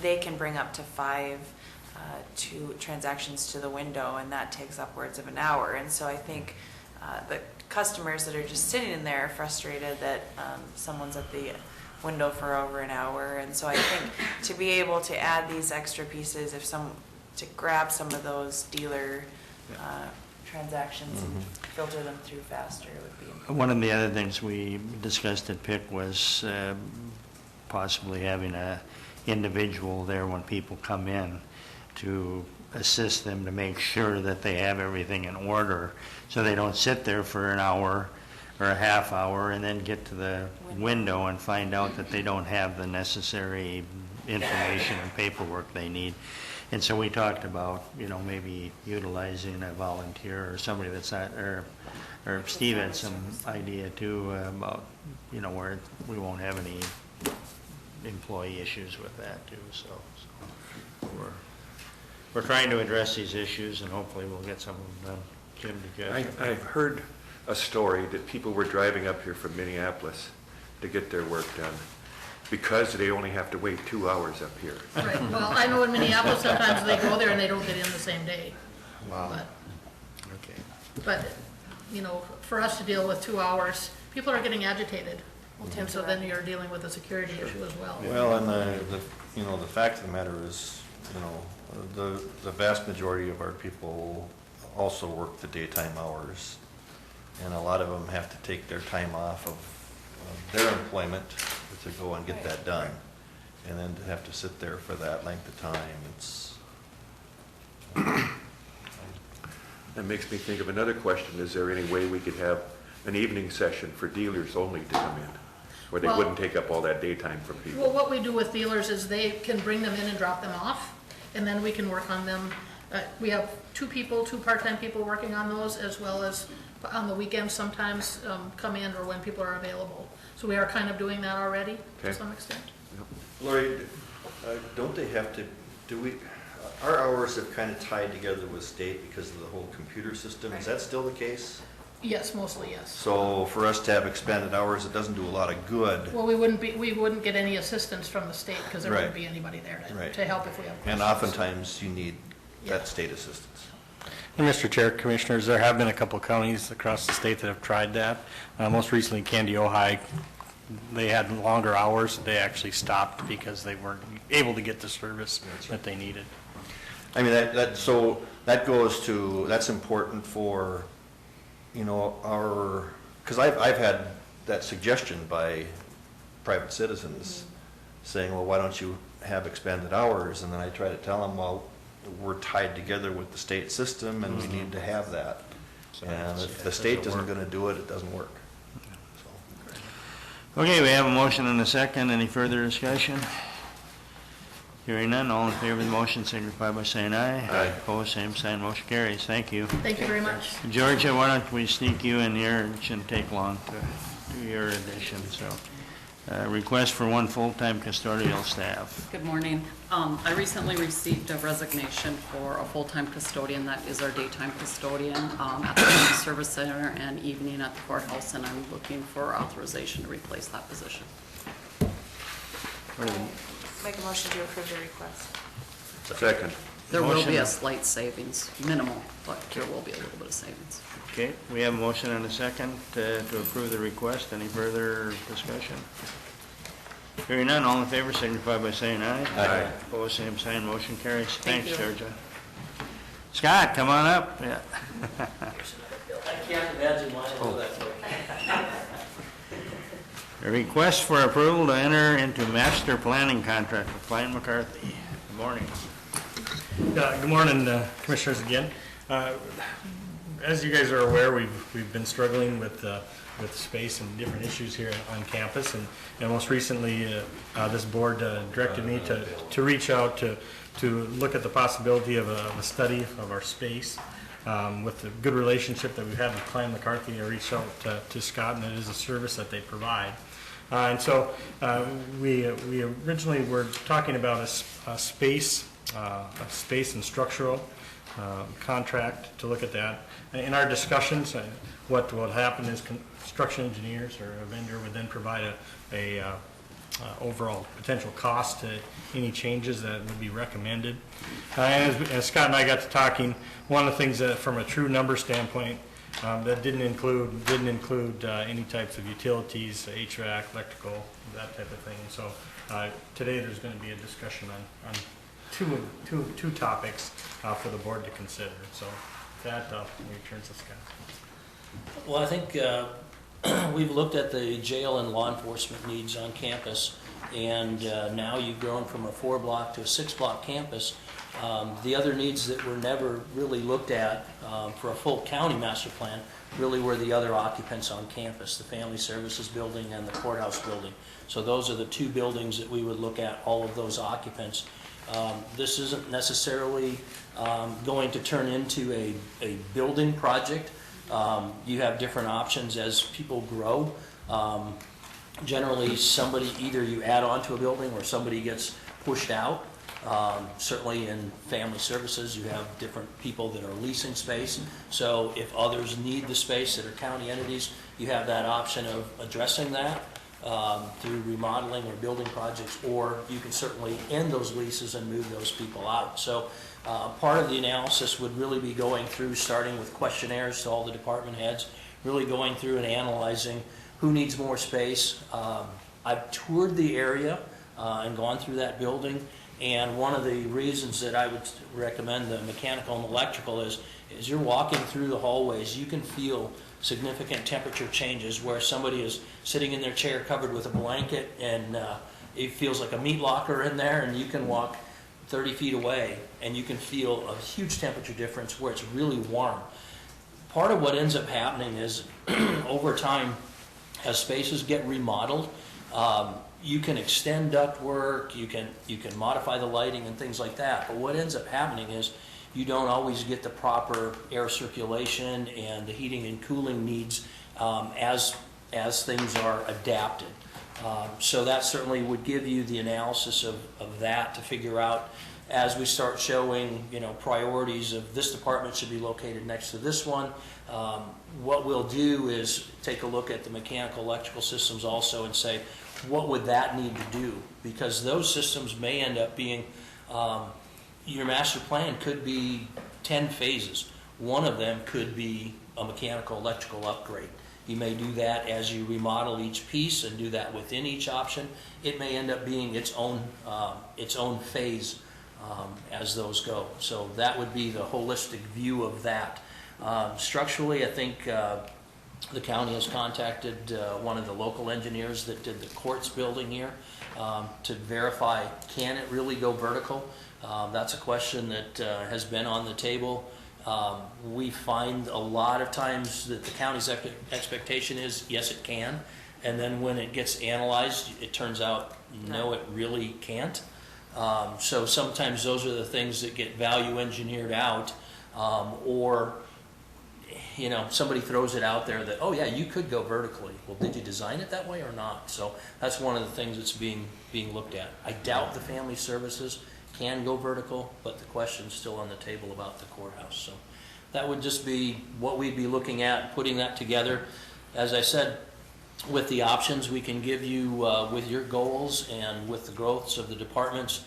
Speaker 3: they can bring up to 5 transactions to the window, and that takes upwards of an hour. And so I think the customers that are just sitting in there are frustrated that someone's at the window for over an hour. And so I think to be able to add these extra pieces, to grab some of those dealer transactions and filter them through faster would be important.
Speaker 1: One of the other things we discussed at PIC was possibly having a individual there when people come in to assist them to make sure that they have everything in order, so they don't sit there for an hour or a half hour and then get to the window and find out that they don't have the necessary information and paperwork they need. And so we talked about, you know, maybe utilizing a volunteer or somebody that's not, or Steve had some idea too about, you know, where we won't have any employee issues with that too. So we're trying to address these issues, and hopefully we'll get some of them done. Jim, did you have?
Speaker 4: I've heard a story that people were driving up here from Minneapolis to get their work done because they only have to wait 2 hours up here.
Speaker 9: Right, well, I know in Minneapolis, sometimes they go there and they don't get in the same day.
Speaker 1: Wow.
Speaker 9: But,
Speaker 1: Okay.
Speaker 9: but, you know, for us to deal with 2 hours, people are getting agitated. And so then you're dealing with a security issue as well.
Speaker 2: Well, and the fact of the matter is, you know, the vast majority of our people also work the daytime hours, and a lot of them have to take their time off of their employment to go and get that done. And then to have to sit there for that length of time, it's...
Speaker 4: That makes me think of another question. Is there any way we could have an evening session for dealers only to come in, where they
Speaker 9: Well-
Speaker 4: wouldn't take up all that daytime from
Speaker 9: Well,
Speaker 4: people?
Speaker 9: what we do with dealers is they can bring them in and drop them off, and then we can work on them. We have 2 part-time people working on those, as well as on the weekends sometimes come in or when people are available. So we are kind of doing that already to
Speaker 4: Okay.
Speaker 9: some extent.
Speaker 2: Lori, don't they have to, our hours have kind of tied together with state because of the whole computer system. Is that still the case?
Speaker 9: Yes, mostly yes.
Speaker 2: So for us to have expanded hours, it doesn't do a lot of good.
Speaker 9: Well, we wouldn't get any assistance from the state because there wouldn't
Speaker 2: Right.
Speaker 9: be anybody there
Speaker 2: Right.
Speaker 9: to help if we have questions.
Speaker 2: And oftentimes you need
Speaker 9: Yeah.
Speaker 2: that state assistance.
Speaker 10: And Mr. Chair, Commissioners, there have been a couple of counties across the state that have tried that. Most recently, Candy, Ojai, they had longer hours. They actually stopped because they weren't able to get the service that they needed.
Speaker 2: I mean, so that goes to, that's important for, you know, because I've had that suggestion by private citizens saying, well, why don't you have expanded hours? And then I try to tell them, well, we're tied together with the state system and we need to have that.
Speaker 1: So
Speaker 2: And
Speaker 1: that's-
Speaker 2: if
Speaker 1: yeah,
Speaker 2: the
Speaker 1: it
Speaker 2: state
Speaker 1: doesn't
Speaker 2: isn't
Speaker 1: work.
Speaker 2: going to do it, it doesn't work. So.
Speaker 1: Okay, we have a motion and a second. Any further discussion? Hearing none, all in favor of the motion signify by saying aye.
Speaker 4: Aye.
Speaker 1: Opposed, same sign, motion carries. Thank you.
Speaker 9: Thank you very much.
Speaker 1: Georgia, why don't we sneak you in here? It shouldn't take long to do your addition, so. Request for 1 full-time custodial staff.
Speaker 11: Good morning. I recently received a resignation for a full-time custodian that is our daytime custodian at the Community Service Center and evening at the courthouse, and I'm looking for authorization to replace that position.
Speaker 3: Make a motion to approve the request.
Speaker 4: Second.
Speaker 11: There will be
Speaker 1: Motion.
Speaker 11: a slight savings, minimal, but there will be a little bit of savings.
Speaker 1: Okay, we have a motion and a second to approve the request. Any further discussion? Hearing none, all in favor signify by saying aye.
Speaker 4: Aye.
Speaker 1: Opposed, same sign, motion carries.
Speaker 11: Thank
Speaker 1: Thanks,
Speaker 11: you.
Speaker 1: Georgia. Scott, come on up. Yeah.
Speaker 12: I can't imagine mine will that quick.
Speaker 1: A request for approval to enter into master planning contract with Klein McCarthy. Good morning.
Speaker 10: Good morning, Commissioners, again. As you guys are aware, we've been struggling with space and different issues here on campus, and most recently, this board directed me to reach out to look at the possibility of a study of our space. With the good relationship that we've had with Klein McCarthy, I reached out to Scott, and it is a service that they provide. And so we originally were talking about a space and structural contract to look at that. In our discussions, what will happen is construction engineers or a vendor would then provide a overall potential cost to any changes that would be recommended. As Scott and I got to talking, one of the things that from a true number standpoint, that didn't include any types of utilities, HVAC, electrical, that type of thing. So today there's going to be a discussion on two topics for the board to consider. So that returns to Scott.
Speaker 12: Well, I think we've looked at the jail and law enforcement needs on campus, and now you've grown from a 4-block to a 6-block campus. The other needs that were never really looked at for a full county master plan really were the other occupants on campus, the family services building and the courthouse building. So those are the two buildings that we would look at, all of those occupants. This isn't necessarily going to turn into a building project. You have different options as people grow. Generally, somebody, either you add on to a building or somebody gets pushed out. Certainly in family services, you have different people that are leasing space. So if others need the space that are county entities, you have that option of addressing that through remodeling or building projects, or you can certainly end those leases and move those people out. So part of the analysis would really be going through, starting with questionnaires to all the department heads, really going through and analyzing who needs more space. I've toured the area and gone through that building. And one of the reasons that I would recommend the mechanical and electrical is you're walking through the hallways, you can feel significant temperature changes where somebody is sitting in their chair covered with a blanket and it feels like a meat locker in there, and you can walk 30 feet away and you can feel a huge temperature difference where it's really warm. Part of what ends up happening is over time, as spaces get remodeled, you can extend ductwork, you can modify the lighting and things like that. But what ends up happening is you don't always get the proper air circulation and the heating and cooling needs as things are adapted. So that certainly would give you the analysis of that to figure out, as we start showing, priorities of this department should be located next to this one. What we'll do is take a look at the mechanical electrical systems also and say, what would that need to do? Because those systems may end up being, your master plan could be 10 phases. One of them could be a mechanical electrical upgrade. You may do that as you remodel each piece and do that within each option. It may end up being its own phase as those go. So that would be the holistic view of that. Structurally, I think the county has contacted one of the local engineers that did the courts building here to verify, can it really go vertical? That's a question that has been on the table. We find a lot of times that the county's expectation is, yes, it can. And then when it gets analyzed, it turns out, no, it really can't. So sometimes those are the things that get value engineered out, or somebody throws it out there that, oh yeah, you could go vertically. Well, did you design it that way or not? So that's one of the things that's being looked at. I doubt the family services can go vertical, but the question's still on the table about the courthouse. So that would just be what we'd be looking at, putting that together. As I said, with the options we can give you with your goals and with the growths of the departments,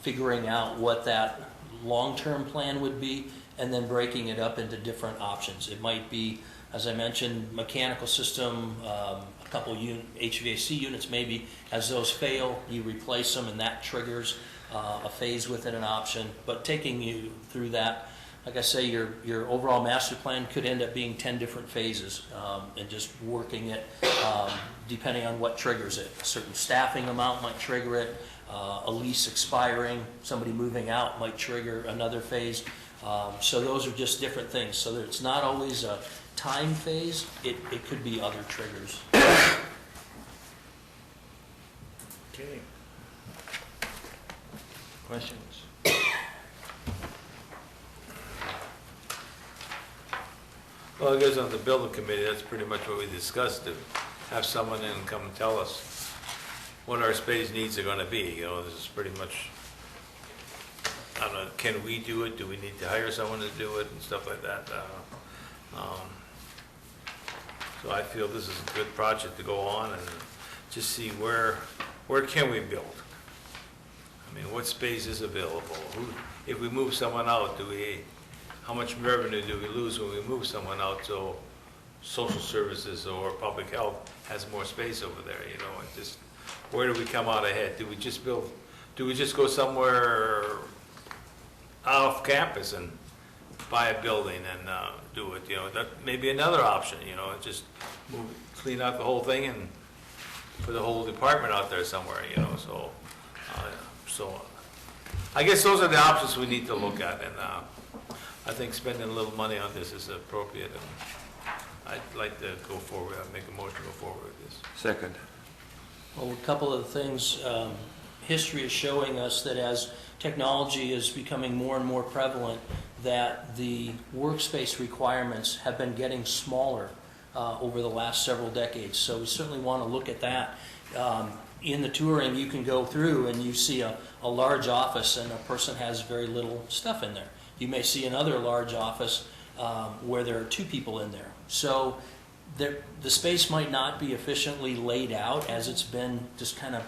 Speaker 12: figuring out what that long-term plan would be, and then breaking it up into different options. It might be, as I mentioned, mechanical system, a couple HVAC units maybe, as those fail, you replace them and that triggers a phase within an option. But taking you through that, like I say, your overall master plan could end up being 10 different phases, and just working it depending on what triggers it. A certain staffing amount might trigger it, a lease expiring, somebody moving out might trigger another phase. So those are just different things. So that it's not always a time phase, it could be other triggers.
Speaker 1: Okay. Questions?
Speaker 6: Well, I guess on the building committee, that's pretty much what we discussed, to have someone in and come and tell us what our space needs are gonna be, you know, this is pretty much, I don't know, can we do it, do we need to hire someone to do it, and stuff like that. So I feel this is a good project to go on and just see where can we build? I mean, what space is available? If we move someone out, how much revenue do we lose when we move someone out, so social services or public health has more space over there, you know, and just, where do we come out ahead? Do we just go somewhere off campus and buy a building and do it, you know? That may be another option, you know, just clean out the whole thing and put the whole department out there somewhere, you know, so I guess those are the options we need to look at, and I think spending a little money on this is appropriate, and I'd like to go forward, I'd make a motion to go forward with this.
Speaker 4: Second.
Speaker 12: Well, a couple of things, history is showing us that as technology is becoming more and more prevalent, that the workspace requirements have been getting smaller over the last several decades. So we certainly want to look at that. In the touring, you can go through and you see a large office and a person has very little stuff in there. You may see another large office where there are two people in there. So the space might not be efficiently laid out as it's been just kind of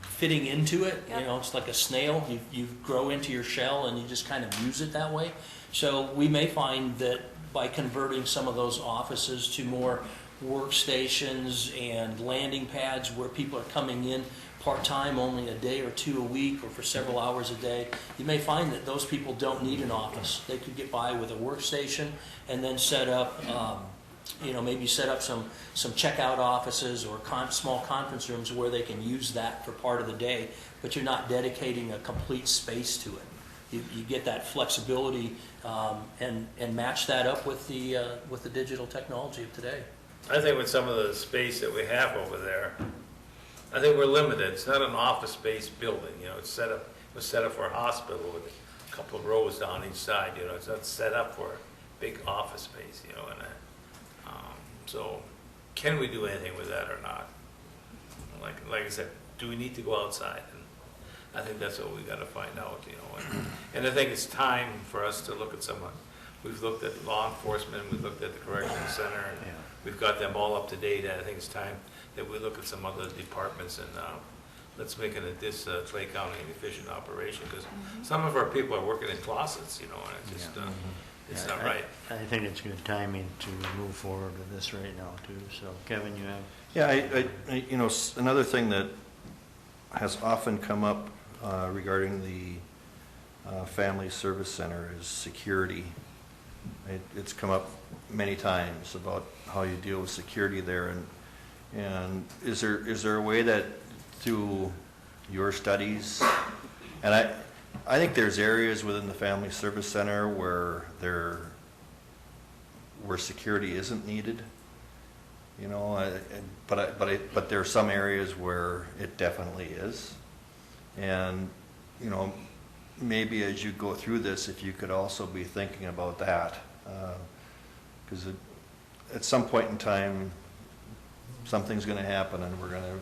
Speaker 12: fitting into it.
Speaker 3: Yep.
Speaker 12: You know, it's like a snail. You grow into your shell and you just kind of use it that way. So we may find that by converting some of those offices to more workstations and landing pads where people are coming in part-time, only a day or two a week or for several hours a day, you may find that those people don't need an office. They could get by with a workstation and then set up, maybe set up some checkout offices or small conference rooms where they can use that for part of the day, but you're not dedicating a complete space to it. You get that flexibility and match that up with the digital technology of today.
Speaker 6: I think with some of the space that we have over there, I think we're limited. It's not an office space building, you know, it was set up for a hospital with a couple of rows down each side, you know, it's not set up for big office space, you know, and so can we do anything with that or not? Like I said, do we need to go outside? And I think that's what we got to find out, you know, and I think it's time for us to look at someone. We've looked at law enforcement, we've looked at the correctional center, and we've got them all up to date, and I think it's time that we look at some other departments and let's make this Clay County an efficient operation, because some of our people are working in closets, you know, and it's just, it's not right.
Speaker 1: I think it's good timing to move forward with this right now too, so Kevin, you have?
Speaker 2: Yeah, another thing that has often come up regarding the Family Service Center is security. It's come up many times about how you deal with security there, and is there a way that through your studies, and I think there's areas within the Family Service Center where security isn't needed, you know, but there are some areas where it definitely is, and you know, maybe as you go through this, if you could also be thinking about that, because at some point in time, something's going to happen, and we're going to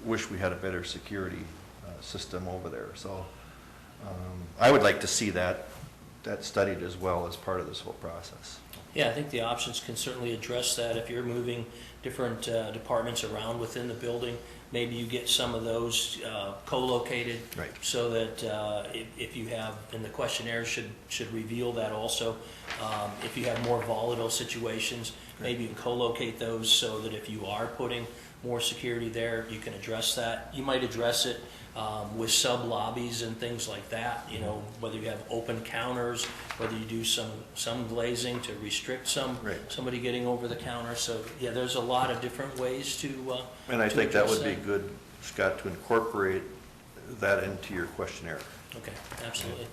Speaker 2: wish we had a better security system over there. So I would like to see that studied as well as part of this whole process.
Speaker 12: Yeah, I think the options can certainly address that. If you're moving different departments around within the building, maybe you get some of those co-located,
Speaker 2: right,
Speaker 12: so that if you have, and the questionnaire should reveal that also, if you have more volatile situations, maybe you can co-locate those so that if you are putting more security there, you can address that. You might address it with sub lobbies and things like that, you know, whether you have open counters, whether you do some glazing to restrict somebody getting over the counter. So, yeah, there's a lot of different ways to
Speaker 2: And I
Speaker 12: to
Speaker 2: think that
Speaker 12: address
Speaker 2: would be good, Scott, to incorporate that into your questionnaire.
Speaker 12: Okay, absolutely.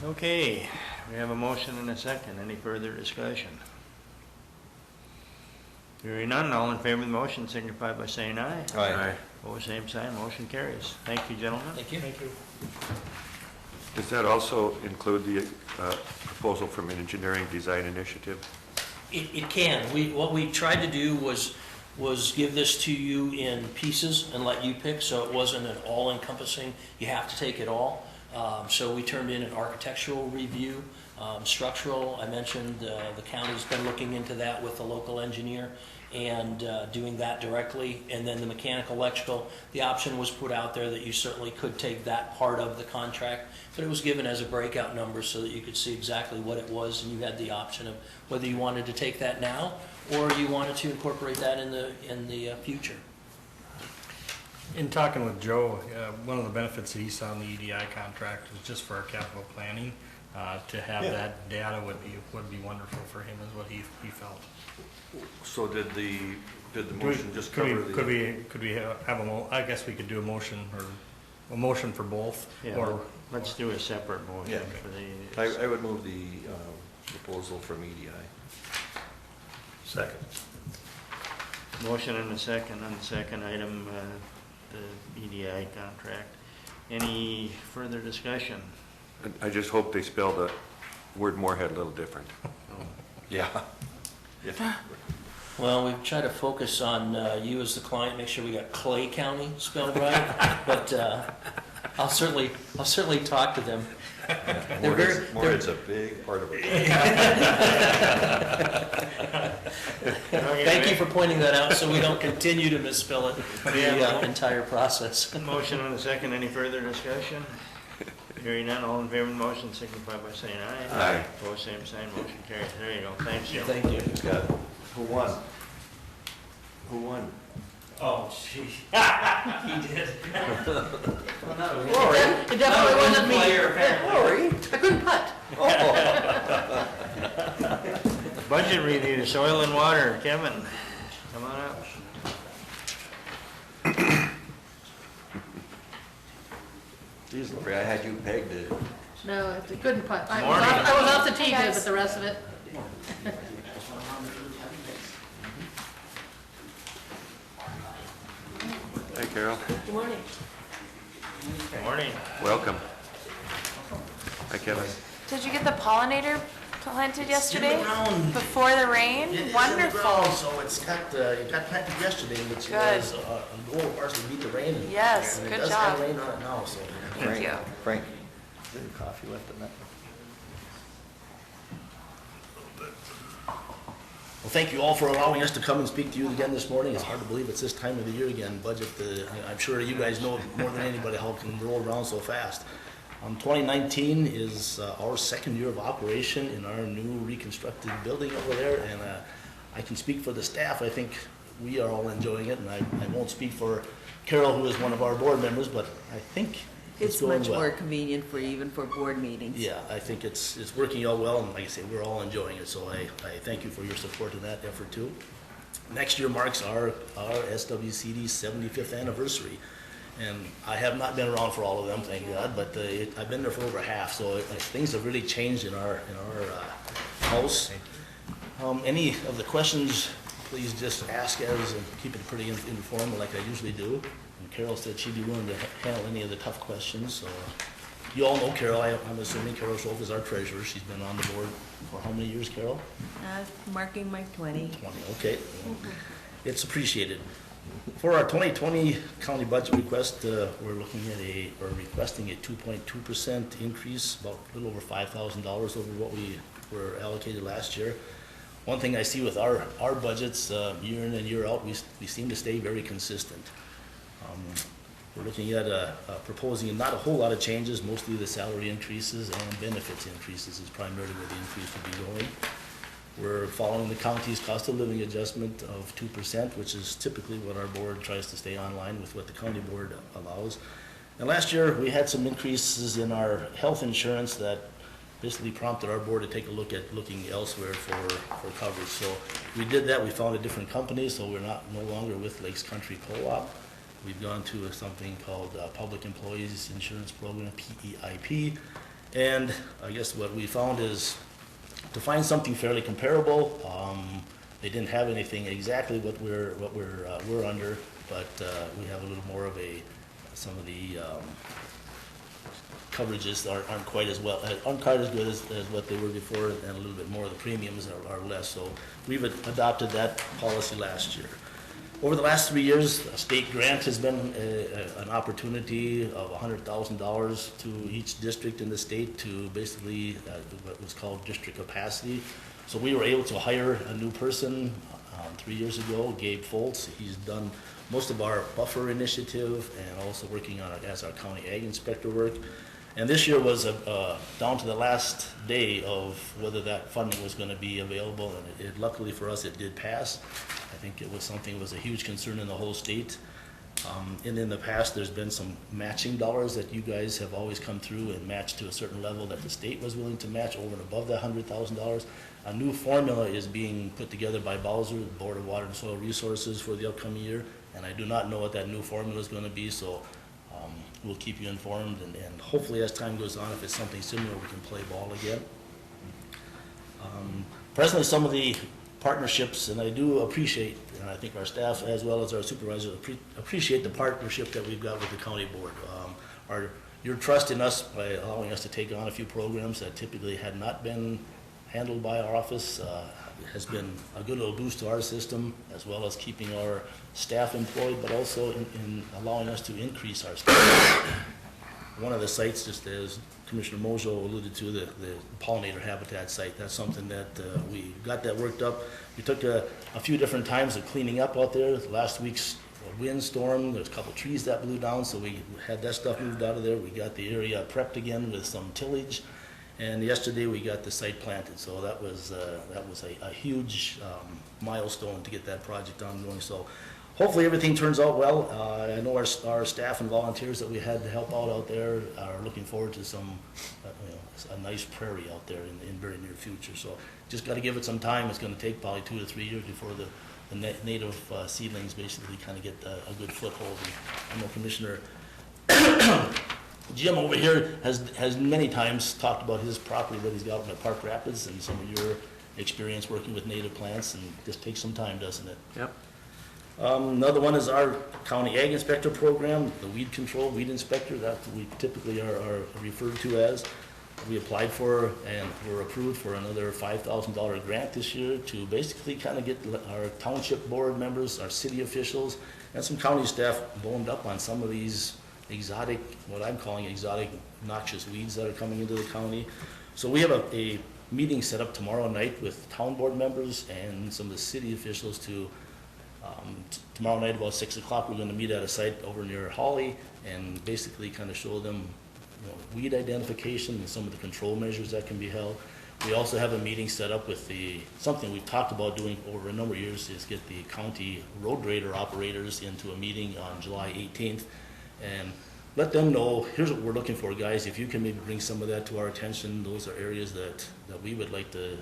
Speaker 1: Okay, we have a motion and a second. Any further discussion? Hearing none, all in favor of the motion signify by saying aye.
Speaker 2: Aye.
Speaker 1: Opposed, same sign, motion carries. Thank you, gentlemen.
Speaker 12: Thank you. Thank you.
Speaker 4: Does that also include the proposal from an engineering design initiative?
Speaker 12: It can. What we tried to do was give this to you in pieces and let you pick, so it wasn't an all-encompassing, you have to take it all. So we turned in an architectural review, structural, I mentioned the county's been looking into that with the local engineer and doing that directly. And then the mechanical, electrical, the option was put out there that you certainly could take that part of the contract, but it was given as a breakout number so that you could see exactly what it was, and you had the option of whether you wanted to take that now or you wanted to incorporate that in the future.
Speaker 10: In talking with Joe, one of the benefits that he saw in the EDI contract was just for our capital planning. To have that data would be wonderful for him, is what he felt.
Speaker 2: So did the motion just cover the?
Speaker 10: Could we have I guess we could do a motion for both?
Speaker 1: Yeah,
Speaker 10: Or
Speaker 1: let's do a separate motion
Speaker 2: Yeah.
Speaker 1: for the.
Speaker 2: I would move the proposal from EDI.
Speaker 6: Second.
Speaker 1: Motion and a second on the second item, the EDI contract. Any further discussion?
Speaker 4: I just hope they spell the word Moorhead a little different.
Speaker 2: Yeah.
Speaker 12: Well, we've tried to focus on you as the client, make sure we got Clay County spelled right, but I'll certainly talk to them.
Speaker 2: Moorhead's a big part of it.
Speaker 12: Thank you for pointing that out so we don't continue to misspell it the entire process.
Speaker 1: Motion and a second. Any further discussion? Hearing none, all in favor of the motion signify by saying aye.
Speaker 4: Aye.
Speaker 1: Opposed, same sign, motion carries. There you go. Thanks, Jim.
Speaker 12: Thank you.
Speaker 2: Scott, who won? Who won?
Speaker 12: Oh, gee. He did.
Speaker 9: It definitely wasn't me.
Speaker 2: Lori.
Speaker 9: I couldn't putt.
Speaker 1: Budget review, soil and water. Kevin, come on up.
Speaker 2: Geez, Lori, I had you pegged to.
Speaker 9: No, I couldn't putt. I
Speaker 1: Morning.
Speaker 9: was off the tee good, but the rest of it.
Speaker 4: Hi, Carol.
Speaker 3: Good morning.
Speaker 1: Good morning.
Speaker 4: Welcome. Hi, Kevin.
Speaker 3: Did you get the pollinator planted yesterday?
Speaker 13: ground.
Speaker 3: Before the rain?
Speaker 13: It is in the
Speaker 3: Wonderful.
Speaker 13: ground, so it got planted yesterday, which
Speaker 3: Good.
Speaker 13: was a goal of ours to beat the rain.
Speaker 3: Yes,
Speaker 13: And
Speaker 3: good
Speaker 13: it does have
Speaker 3: job.
Speaker 13: rain on it now, so.
Speaker 3: Thank you.
Speaker 2: Frank, is there coffee left in that?
Speaker 13: Well, thank you all for allowing us to come and speak to you again this morning. It's hard to believe it's this time of the year again. Budget, I'm sure you guys know more than anybody how it can roll around so fast. 2019 is our second year of operation in our new reconstructed building over there, and I can speak for the staff. I think we are all enjoying it, and I won't speak for Carol, who is one of our board members, but I think it's going
Speaker 14: much
Speaker 13: well.
Speaker 14: more convenient for even for board meetings.
Speaker 13: Yeah, I think it's working out well, and like I say, we're all enjoying it, so I thank you for your support in that effort too. Next year marks our SWCD 75th anniversary, and I have not been around for all of them, thank God, but I've been there for over half, so things have really changed in our house. Any of the questions, please just ask us and keep it pretty informal like I usually do. And Carol said she'd be willing to handle any of the tough questions. So you all know Carol. I'm assuming Carol Schultz is our treasurer. She's been on the board for how many years, Carol?
Speaker 14: Marking my 20.
Speaker 13: 20. Okay. It's appreciated. For our 2020 county budget request, we're requesting a 2.2% increase, about a little over $5,000 over what we were allocated last year. One thing I see with our budgets, year in and year out, we seem to stay very consistent. We're looking at proposing not a whole lot of changes, mostly the salary increases and benefits increases is primarily where the increase will be going. We're following the county's cost of living adjustment of 2%, which is typically what our board tries to stay online with what the county board allows. And last year, we had some increases in our health insurance that basically prompted our board to take a look at looking elsewhere for coverage. So we did that. We found a different company, so we're no longer with Lakes Country Co-op. We've gone to something called Public Employees Insurance Program, PEIP. And I guess what we found is to find something fairly comparable. They didn't have anything exactly what we're under, but we have a little more of some of the coverages aren't quite as good as what they were before, and a little bit more of the premiums are less. So we've adopted that policy last year. Over the last 3 years, a state grant has been an opportunity of $100,000 to each district in the state to basically what was called district capacity. So we were able to hire a new person 3 years ago, Gabe Foltz. He's done most of our buffer initiative and also working on it as our county ag inspector work. And this year was down to the last day of whether that funding was going to be available, and luckily for us, it did pass. I think it was a huge concern in the whole state. And in the past, there's been some matching dollars that you guys have always come through and matched to a certain level that the state was willing to match over and above that $100,000. A new formula is being put together by Bowser, the Board of Water and Soil Resources, for the upcoming year, and I do not know what that new formula is going to be, so we'll keep you informed, and hopefully as time goes on, if it's something similar, we can play ball again. Presently, some of the partnerships, and I do appreciate, and I think our staff as well as our supervisors appreciate the partnership that we've got with the county board. Your trust in us by allowing us to take on a few programs that typically had not been handled by our office has been a good little boost to our system, as well as keeping our staff employed, but also in allowing us to increase our staff. One of the sites, just as Commissioner Mojo alluded to, the pollinator habitat site, that's something that we got that worked up. We took a few different times of cleaning up out there. Last week's windstorm, there's a couple trees that blew down, so we had that stuff moved out of there. We got the area prepped again with some tillage. And yesterday we got the site planted, so that was a huge milestone to get that project ongoing. So hopefully everything turns out well. I know our staff and volunteers that we had to help out there are looking forward to some, a nice prairie out there in very near future. So just got to give it some time. It's going to take probably 2 to 3 years before the native seedlings basically kind of get a good foothold. And I know Commissioner Jim over here has many times talked about his property that he's got in Park Rapids and some of your experience working with native plants, and it just takes some time, doesn't it?
Speaker 5: Yep.
Speaker 13: Another one is our county ag inspector program, the weed inspector that we typically are referred to as. We applied for and were approved for another $5,000 grant this year to basically kind of get our township board members, our city officials, and some county staff boned up on some of these exotic, what I'm calling exotic noxious weeds that are coming into the county. So we have a meeting set up tomorrow night with town board members and some of the city officials to, tomorrow night about 6 o'clock, we're going to meet at a site over near Holly and basically kind of show them weed identification and some of the control measures that can be held. We also have a meeting set up with something we've talked about doing over a number of years is get the county road grader operators into a meeting on July 18th and let them know, here's what we're looking for, guys. If you can maybe bring some of that to our attention, those are areas that we would like to,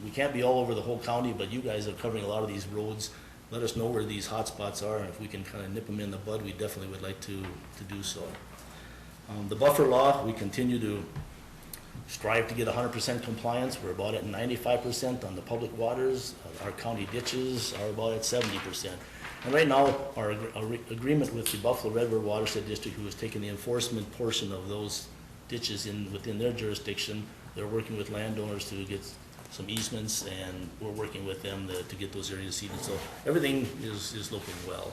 Speaker 13: we can't be all over the whole county, but you guys are covering a lot of these roads. Let us know where these hot spots are, and if we can kind of nip them in the bud, we definitely would like to do so. The buffer law, we continue to strive to get 100% compliance. We're about at 95% on the public waters. Our county ditches are about at 70%. And right now, our agreement with the Buffalo Red River Watershed District, who has taken the enforcement portion of those ditches within their jurisdiction, they're working with landowners to get some easements, and we're working with them to get those areas seeded. So everything is looking well.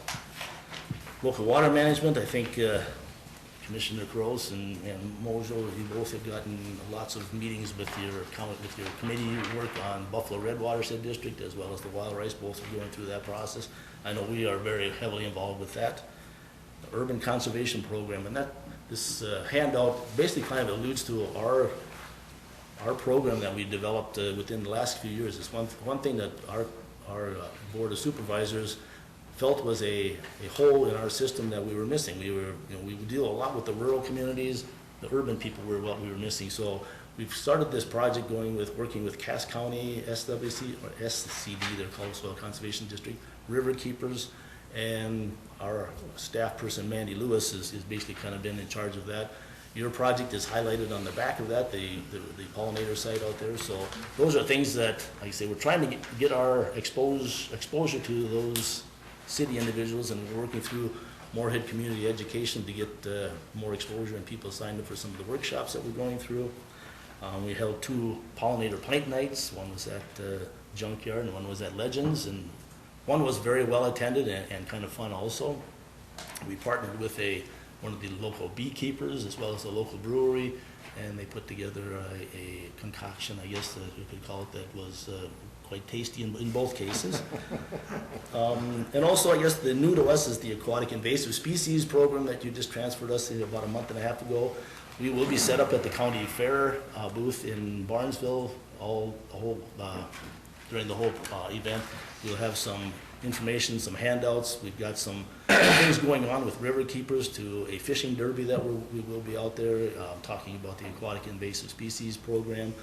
Speaker 13: Local water management, I think Commissioner Gross and Mojo, you both have gotten lots of meetings with your committee work on Buffalo Red Watershed District as well as the Wild Rice, both are going through that process. I know we are very heavily involved with that. The Urban Conservation Program, and this handout basically kind of alludes to our our program that we developed within the last few years is one thing that our Board of Supervisors felt was a hole in our system that we were missing. We deal a lot with the rural communities, the urban people were what we were missing. So we've started this project working with Cass County, SWC, or SCD, they're called Soil Conservation District, River Keepers, and our staff person, Mandy Lewis, is basically kind of been in charge of that. Your project is highlighted on the back of that, the pollinator site out there. So those are things that, like I say, we're trying to get our exposure to those city individuals, and we're working through Moorhead Community Education to get more exposure and people signed up for some of the workshops that we're going through. We held 2 pollinator pint nights. One was at Junkyard and one was at Legends, and one was very well attended and kind of fun also. We partnered with one of the local beekeepers as well as a local brewery, and they put together a concoction, I guess that you could call it, that was quite tasty in both cases. And also, I guess the new to us is the Aquatic Invasive Species Program that you just transferred us about a month and a half ago. We will be set up at the county fair booth in Barnesville during the whole event. We'll have some information, some handouts. We've got some things going on with River Keepers to a fishing derby that we will be out there talking about the Aquatic Invasive Species Program.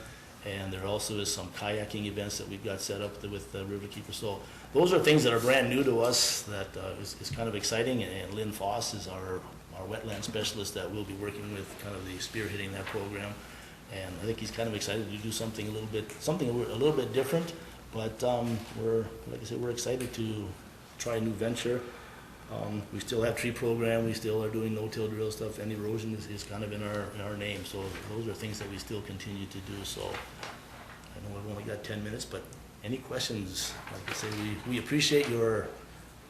Speaker 13: And there also is some kayaking events that we've got set up with River Keepers. So those are things that are brand new to us that is kind of exciting. And Lynn Foss is our wetland specialist that will be working with kind of the spearheading that program. And I think he's kind of excited to do something a little bit different. But like I said, we're excited to try a new venture. We still have tree program. We still are doing no-till drill stuff. And erosion is kind of in our name. So those are things that we still continue to do. So I know we've only got 10 minutes, but any questions? Like I say, we appreciate your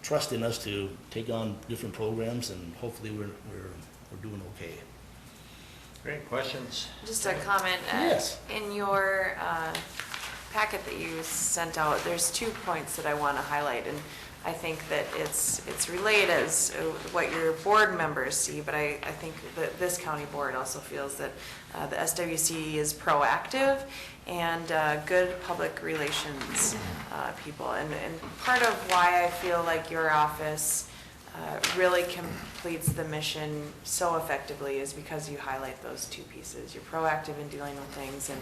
Speaker 13: trust in us to take on different programs, and hopefully we're doing okay.
Speaker 1: Great, questions?
Speaker 3: Just a comment.
Speaker 13: Yes.
Speaker 3: In your packet that you sent out, there's 2 points that I want to highlight, and I think that it's relayed as what your board members see, but I think that this county board also feels that the SWC is proactive and good public relations people. And part of why I feel like your office really completes the mission so effectively is because you highlight those 2 pieces. You're proactive in dealing with things, and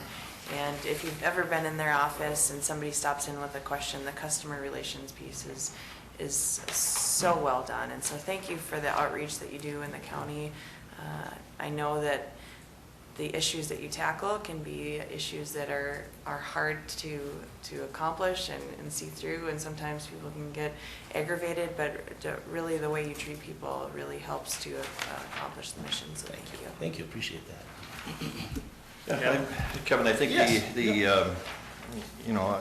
Speaker 3: if you've ever been in their office and somebody stops in with a question, the customer relations piece is so well done. And so thank you for the outreach that you do in the county. I know that the issues that you tackle can be issues that are hard to accomplish and see through, and sometimes people can get aggravated, but really the way you treat people really helps to accomplish the mission, so thank you.
Speaker 13: Thank you, appreciate that.
Speaker 2: Kevin, I think
Speaker 13: Yes.
Speaker 2: you know,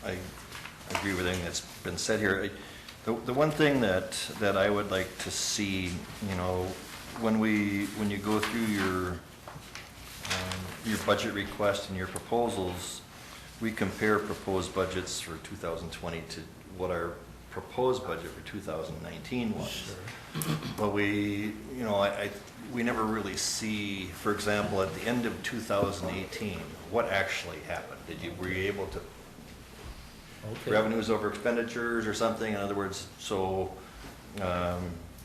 Speaker 2: I agree with everything that's been said here. The one thing that I would like to see, you know, when you go through your budget request and your proposals, we compare proposed budgets for 2020 to what our proposed budget for 2019 was. Sure. But we never really see, for example, at the end of 2018, what actually happened. Were you able to revenues over expenditures or something? In other words, so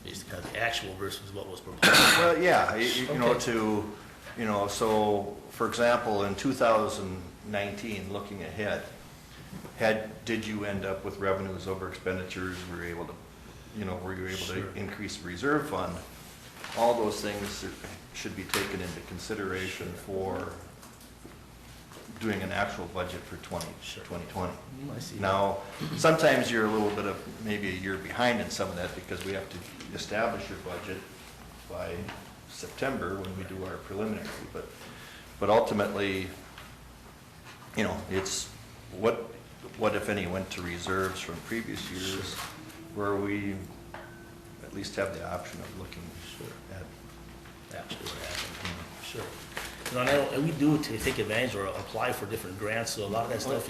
Speaker 13: It's kind of the actual versus what was proposed.
Speaker 2: well, yeah, so for example, in 2019, looking ahead, did you end up with revenues over expenditures? Were you able to increase the reserve fund? All those things should be taken into consideration for doing an actual budget for 2020.
Speaker 13: I see.
Speaker 2: Now, sometimes you're a little bit of, maybe a year behind in some of that because we have to establish your budget by September when we do our preliminary, but ultimately, you know, it's what if any went to reserves from previous years, where we at least have the option of looking at
Speaker 13: Actually what happened. Sure. You know, and I know, we do take advantage or apply for different grants, so a lot of that stuff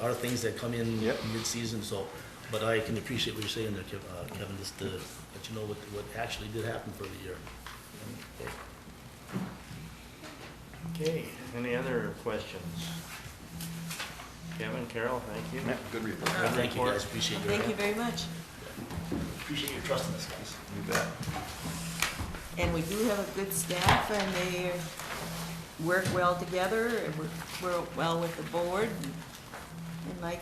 Speaker 13: are things that come in mid-season. So, but I can appreciate what you're saying there, Kevin, just to let you know what actually did happen for the year. Okay.
Speaker 1: Any other questions? Kevin, Carol, thank you.
Speaker 2: Yeah, good report.
Speaker 13: Thank you, guys, appreciate your
Speaker 14: Thank
Speaker 13: help.
Speaker 14: you very much.
Speaker 13: Appreciate your trust in us, guys.
Speaker 2: You bet.
Speaker 14: And we do have a good staff, and they work well together, and work well with the board. And like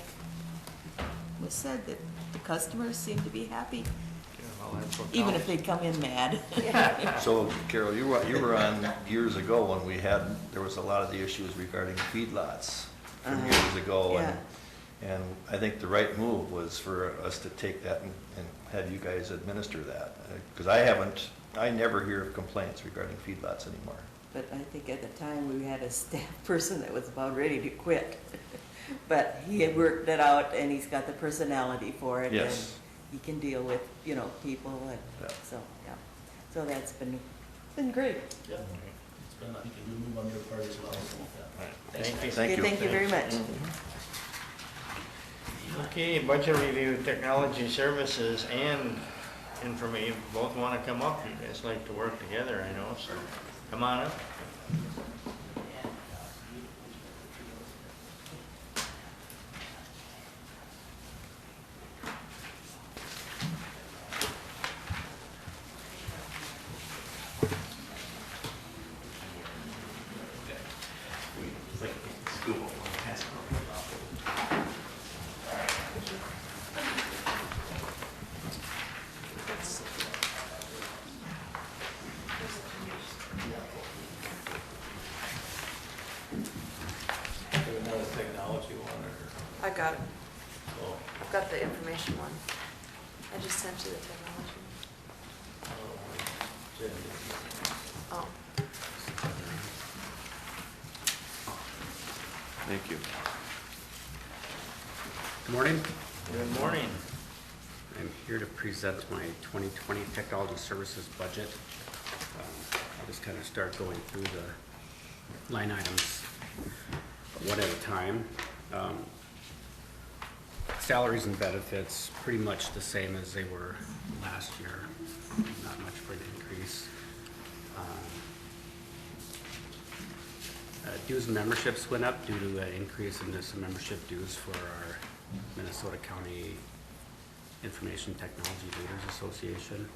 Speaker 14: was said, that the customers seem to be happy,
Speaker 1: Yeah, well, that's what
Speaker 14: even if
Speaker 1: counts.
Speaker 14: they come in mad.
Speaker 2: So Carol, you were on years ago when there was a lot of the issues regarding feedlots from years ago.
Speaker 14: Yeah.
Speaker 2: And I think the right move was for us to take that and have you guys administer that. Because I never hear of complaints regarding feedlots anymore.
Speaker 14: But I think at the time, we had a staff person that was about ready to quit. But he had worked it out, and he's got the personality for it.
Speaker 2: Yes.
Speaker 14: And he can deal with, people, and
Speaker 2: Yeah.
Speaker 14: so, yeah. So that's been great.
Speaker 13: Yeah. It's been, I think, a good move on your part as well, so, yeah.
Speaker 1: Thank you.
Speaker 2: Thank you.
Speaker 14: Okay, thank you very much.
Speaker 1: Okay, budget review, technology services and information, both want to come up. You guys like to work together, I know, so come on up.
Speaker 6: Another technology one, or,
Speaker 3: I got it.
Speaker 6: oh,
Speaker 3: I've got the information one. I just sent you the technology.
Speaker 6: Jen,
Speaker 3: Oh,
Speaker 4: Thank you.
Speaker 15: Good morning.
Speaker 1: Good morning.
Speaker 15: I'm here to present my 2020 technology services budget. I'll just kind of start going through the line items one at a time. Salaries and benefits, pretty much the same as they were last year, not much for an increase. Dues and memberships went up due to an increase in this membership dues for our Minnesota County Information Technology Leaders Association.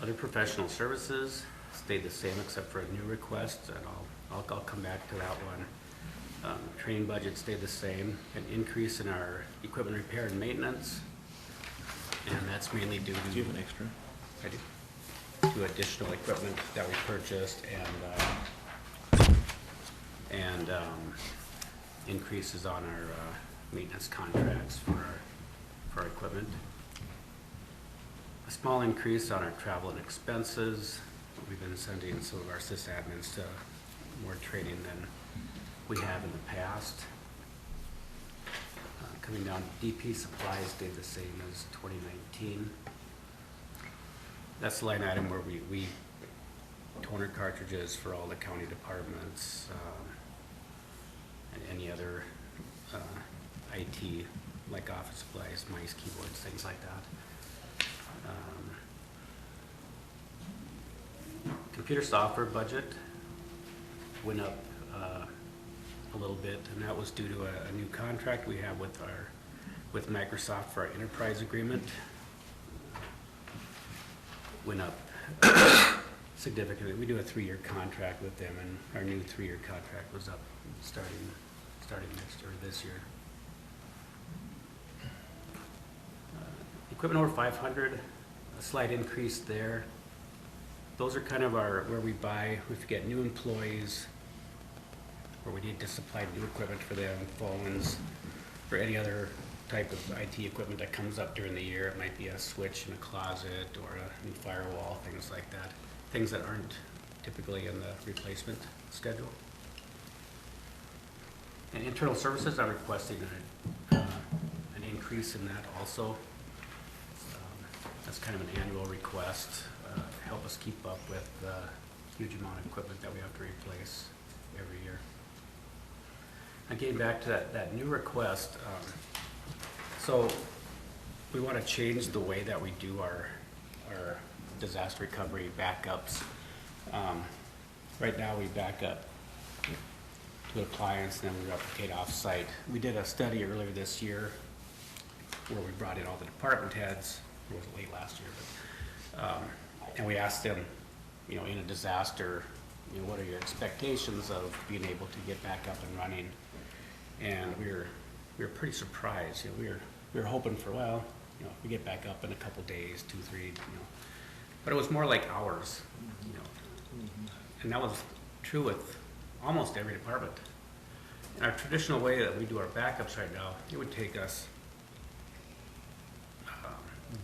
Speaker 15: Other professional services stayed the same except for a new request, and I'll come back to that one. Training budget stayed the same, an increase in our equipment repair and maintenance, and that's mainly due to.
Speaker 2: Do you have an extra?
Speaker 15: I do. To additional equipment that we purchased and increases on our maintenance contracts for our equipment. A small increase on our travel and expenses. We've been sending some of our sysadmins to more training than we have in the past. Coming down, DP supplies stayed the same as 2019. That's the line item where we toner cartridges for all the county departments, and any other IT, like office supplies, mice, keyboards, things like that. Computer software budget went up a little bit, and that was due to a new contract we have with Microsoft for our enterprise agreement. Went up significantly. We do a 3-year contract with them, and our new 3-year contract was up starting next year, this year. Equipment over 500, a slight increase there. Those are kind of where we buy, if we get new employees, where we need to supply new equipment for them, phones, or any other type of IT equipment that comes up during the year. It might be a switch in a closet or a new firewall, things like that. Things that aren't typically in the replacement schedule. And internal services are requesting an increase in that also. That's kind of an annual request to help us keep up with the huge amount of equipment that we have to replace every year. And getting back to that new request, so we want to change the way that we do our disaster recovery backups. Right now, we back up to the clients, and then we replicate off-site. We did a study earlier this year where we brought in all the department heads, it was late last year, but, and we asked them, you know, in a disaster, you know, what are your expectations of being able to get back up and running? And we were pretty surprised. You know, we were hoping for, well, you know, we get back up in a couple days, 2, 3, you know, but it was more like hours, you know. And that was true with almost every department. In our traditional way that we do our backups right now, it would take us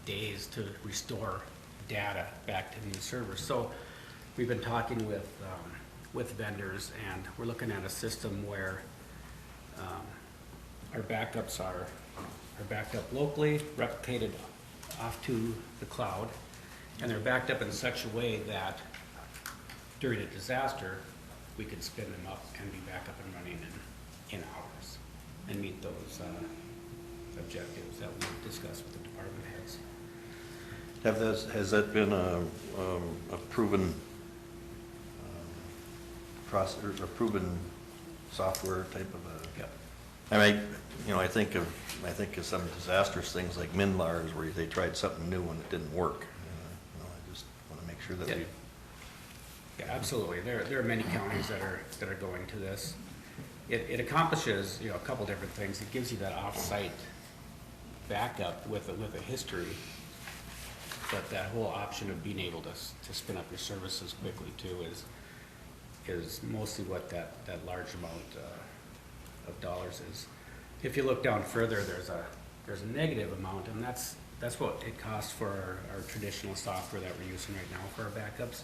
Speaker 15: days to restore data back to new servers. So we've been talking with vendors, and we're looking at a system where our backups are backed up locally, replicated off to the cloud, and they're backed up in such a way that during a disaster, we could spin them up and be back up and running in hours and meet those objectives that we discussed with the department heads.
Speaker 2: Has that been a proven process, or a proven software type of a?
Speaker 15: Yep.
Speaker 2: I mean, you know, I think of some disastrous things like Minlars where they tried something new and it didn't work. You know, I just want to make sure that we.
Speaker 15: Yeah, absolutely. There are many counties that are going to this. It accomplishes, you know, a couple different things. It gives you that off-site backup with a history, but that whole option of being able to spin up your services quickly too is mostly what that large amount of dollars is. If you look down further, there's a negative amount, and that's what it costs for our traditional software that we're using right now for our backups.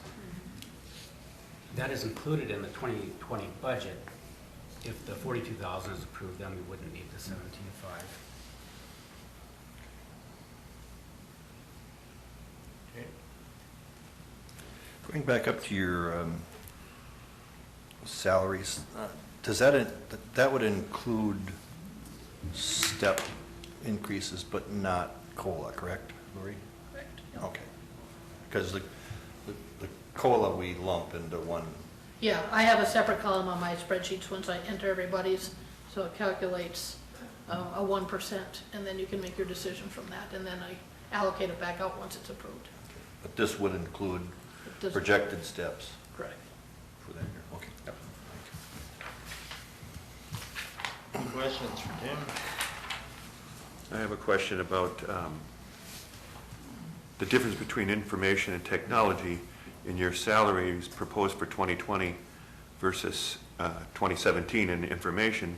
Speaker 15: That is included in the 2020 budget. If the 42,000 is approved, then we wouldn't need the 17.5.
Speaker 1: Okay.
Speaker 2: Going back up to your salaries, does that would include step increases, but not COLA, correct, Lori?
Speaker 9: Correct.
Speaker 2: Okay. Because the COLA we lump into one.
Speaker 9: Yeah, I have a separate column on my spreadsheets once I enter everybody's, so it calculates a 1%, and then you can make your decision from that, and then I allocate it back out once it's approved.
Speaker 2: But this would include
Speaker 9: It doesn't-
Speaker 2: projected steps
Speaker 9: Correct.
Speaker 2: for that year. Okay.
Speaker 15: Yep.
Speaker 1: Any questions for Tim?
Speaker 4: I have a question about the difference between information and technology in your salaries proposed for 2020 versus 2017 in information.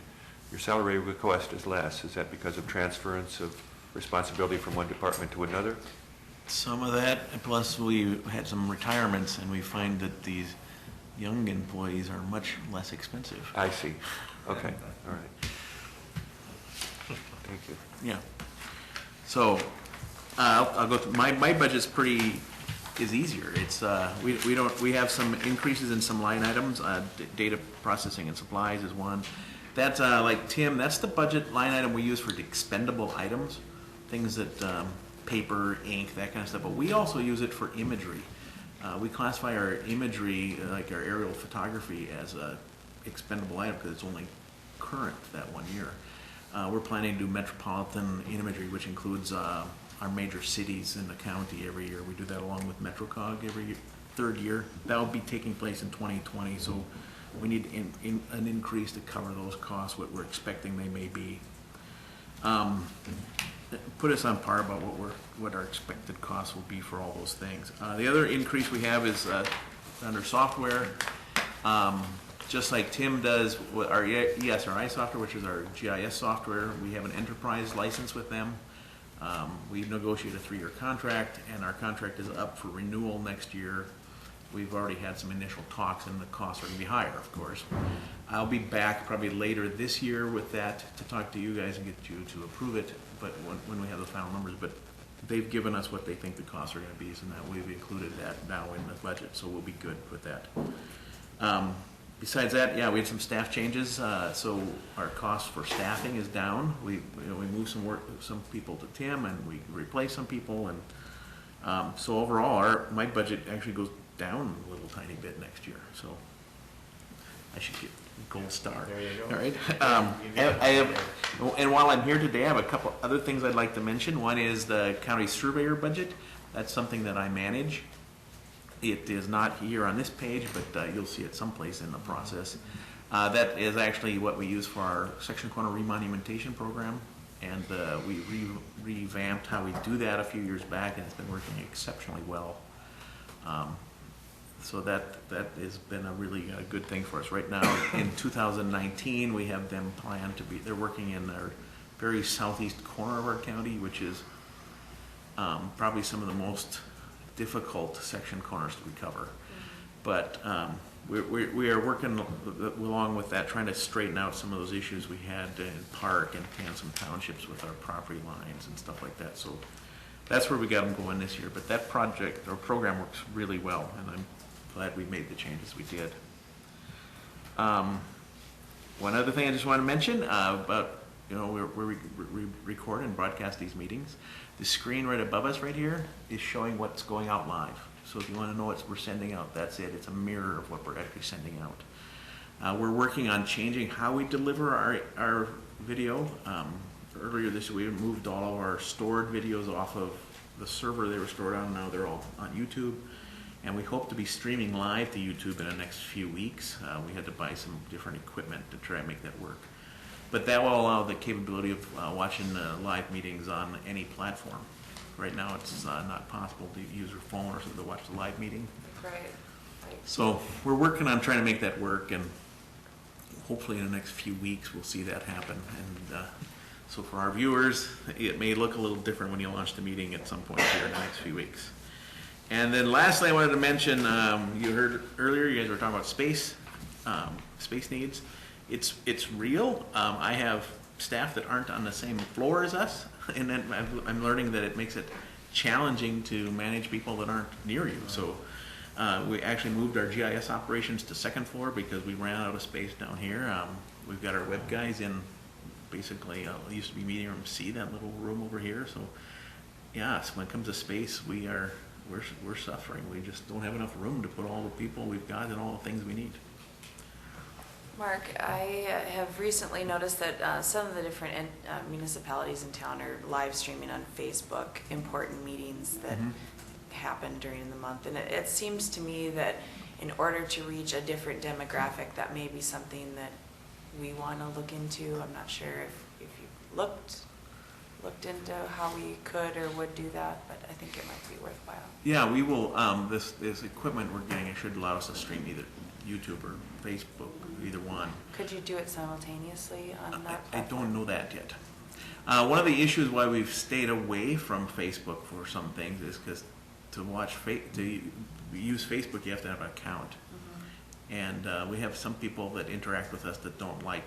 Speaker 4: Your salary request is less. Is that because of transference of responsibility from one department to another?
Speaker 8: Some of that, plus we had some retirements, and we find that these young employees are much less expensive.
Speaker 4: I see. Okay, all right. Thank you.
Speaker 8: Yeah. So, I'll go through, my budget's is easier. It's, we have some increases in some line items, data processing and supplies is one. That's, like Tim, that's the budget line item we use for expendable items, things that, paper, ink, that kind of stuff, but we also use it for imagery. We classify our imagery, like our aerial photography, as a expendable item because it's only current that 1 year. We're planning to do metropolitan imagery, which includes our major cities in the county every year. We do that along with MetroCog every third year. That will be taking place in 2020, so we need an increase to cover those costs, what we're expecting they may be. Put us on par about what our expected costs will be for all those things. The other increase we have is under software. Just like Tim does with our ESRI software, which is our GIS software, we have an enterprise license with them. We've negotiated a 3-year contract, and our contract is up for renewal next year. We've already had some initial talks, and the costs are going to be higher, of course. I'll be back probably later this year with that to talk to you guys and get you to approve it, but when we have the final numbers. But they've given us what they think the costs are going to be, so that we've included that now in the budget, so we'll be good with that. Besides that, yeah, we had some staff changes, so our cost for staffing is down. We moved some people to Tim, and we replaced some people, and So overall, my budget actually goes down a little tiny bit next year, so I should get a gold star.
Speaker 1: There you go.
Speaker 8: All right.
Speaker 1: You get it.
Speaker 8: I have, and while I'm here today, I have a couple other things I'd like to mention. One is the county surveyor budget. That's something that I manage. It is not here on this page, but you'll see it someplace in the process. That is actually what we use for our section corner remonumentation program, and we revamped how we do that a few years back, and it's been working exceptionally well. So that has been a really good thing for us. Right now, in 2019, we have them planned to be, they're working in our very southeast corner of our county, which is probably some of the most difficult section corners to recover. But we are working along with that, trying to straighten out some of those issues we had in Park and some townships with our property lines and stuff like that. So that's where we got them going this year. But that project or program works really well, and I'm glad we made the changes we did. One other thing I just want to mention about, we record and broadcast these meetings. The screen right above us right here is showing what's going out live. So if you want to know what we're sending out, that's it. It's a mirror of what we're actually sending out. We're working on changing how we deliver our video. Earlier this week, we moved all of our stored videos off of the server they were stored on. Now they're all on YouTube. And we hope to be streaming live to YouTube in the next few weeks. We had to buy some different equipment to try and make that work. But that will allow the capability of watching live meetings on any platform. Right now, it's not possible to use your phone or something to watch the live meeting.
Speaker 3: Right.
Speaker 8: So we're working on trying to make that work, and hopefully in the next few weeks we'll see that happen. And so for our viewers, it may look a little different when you launch the meeting at some point here in the next few weeks. And then lastly, I wanted to mention, you heard earlier, you guys were talking about space needs. It's real. I have staff that aren't on the same floor as us, and then I'm learning that it makes it challenging to manage people that aren't near you. So we actually moved our GIS operations to second floor because we ran out of space down here. We've got our web guys in basically, it used to be meeting room C, that little room over here. So yeah, so when it comes to space, we're suffering. We just don't have enough room to put all the people we've got and all the things we need.
Speaker 3: Mark, I have recently noticed that some of the different municipalities in town are live streaming on Facebook important meetings that happen during the month. And it seems to me that in order to reach a different demographic, that may be something that we want to look into. I'm not sure if you looked into how we could or would do that, but I think it might be worthwhile.
Speaker 8: Yeah, we will. This equipment we're getting, it should allow us to stream either YouTube or Facebook, either one.
Speaker 3: Could you do it simultaneously on that
Speaker 8: I
Speaker 3: platform?
Speaker 8: don't know that yet. One of the issues why we've stayed away from Facebook for some things is because to use Facebook, you have to have an account. And we have some people that interact with us that don't like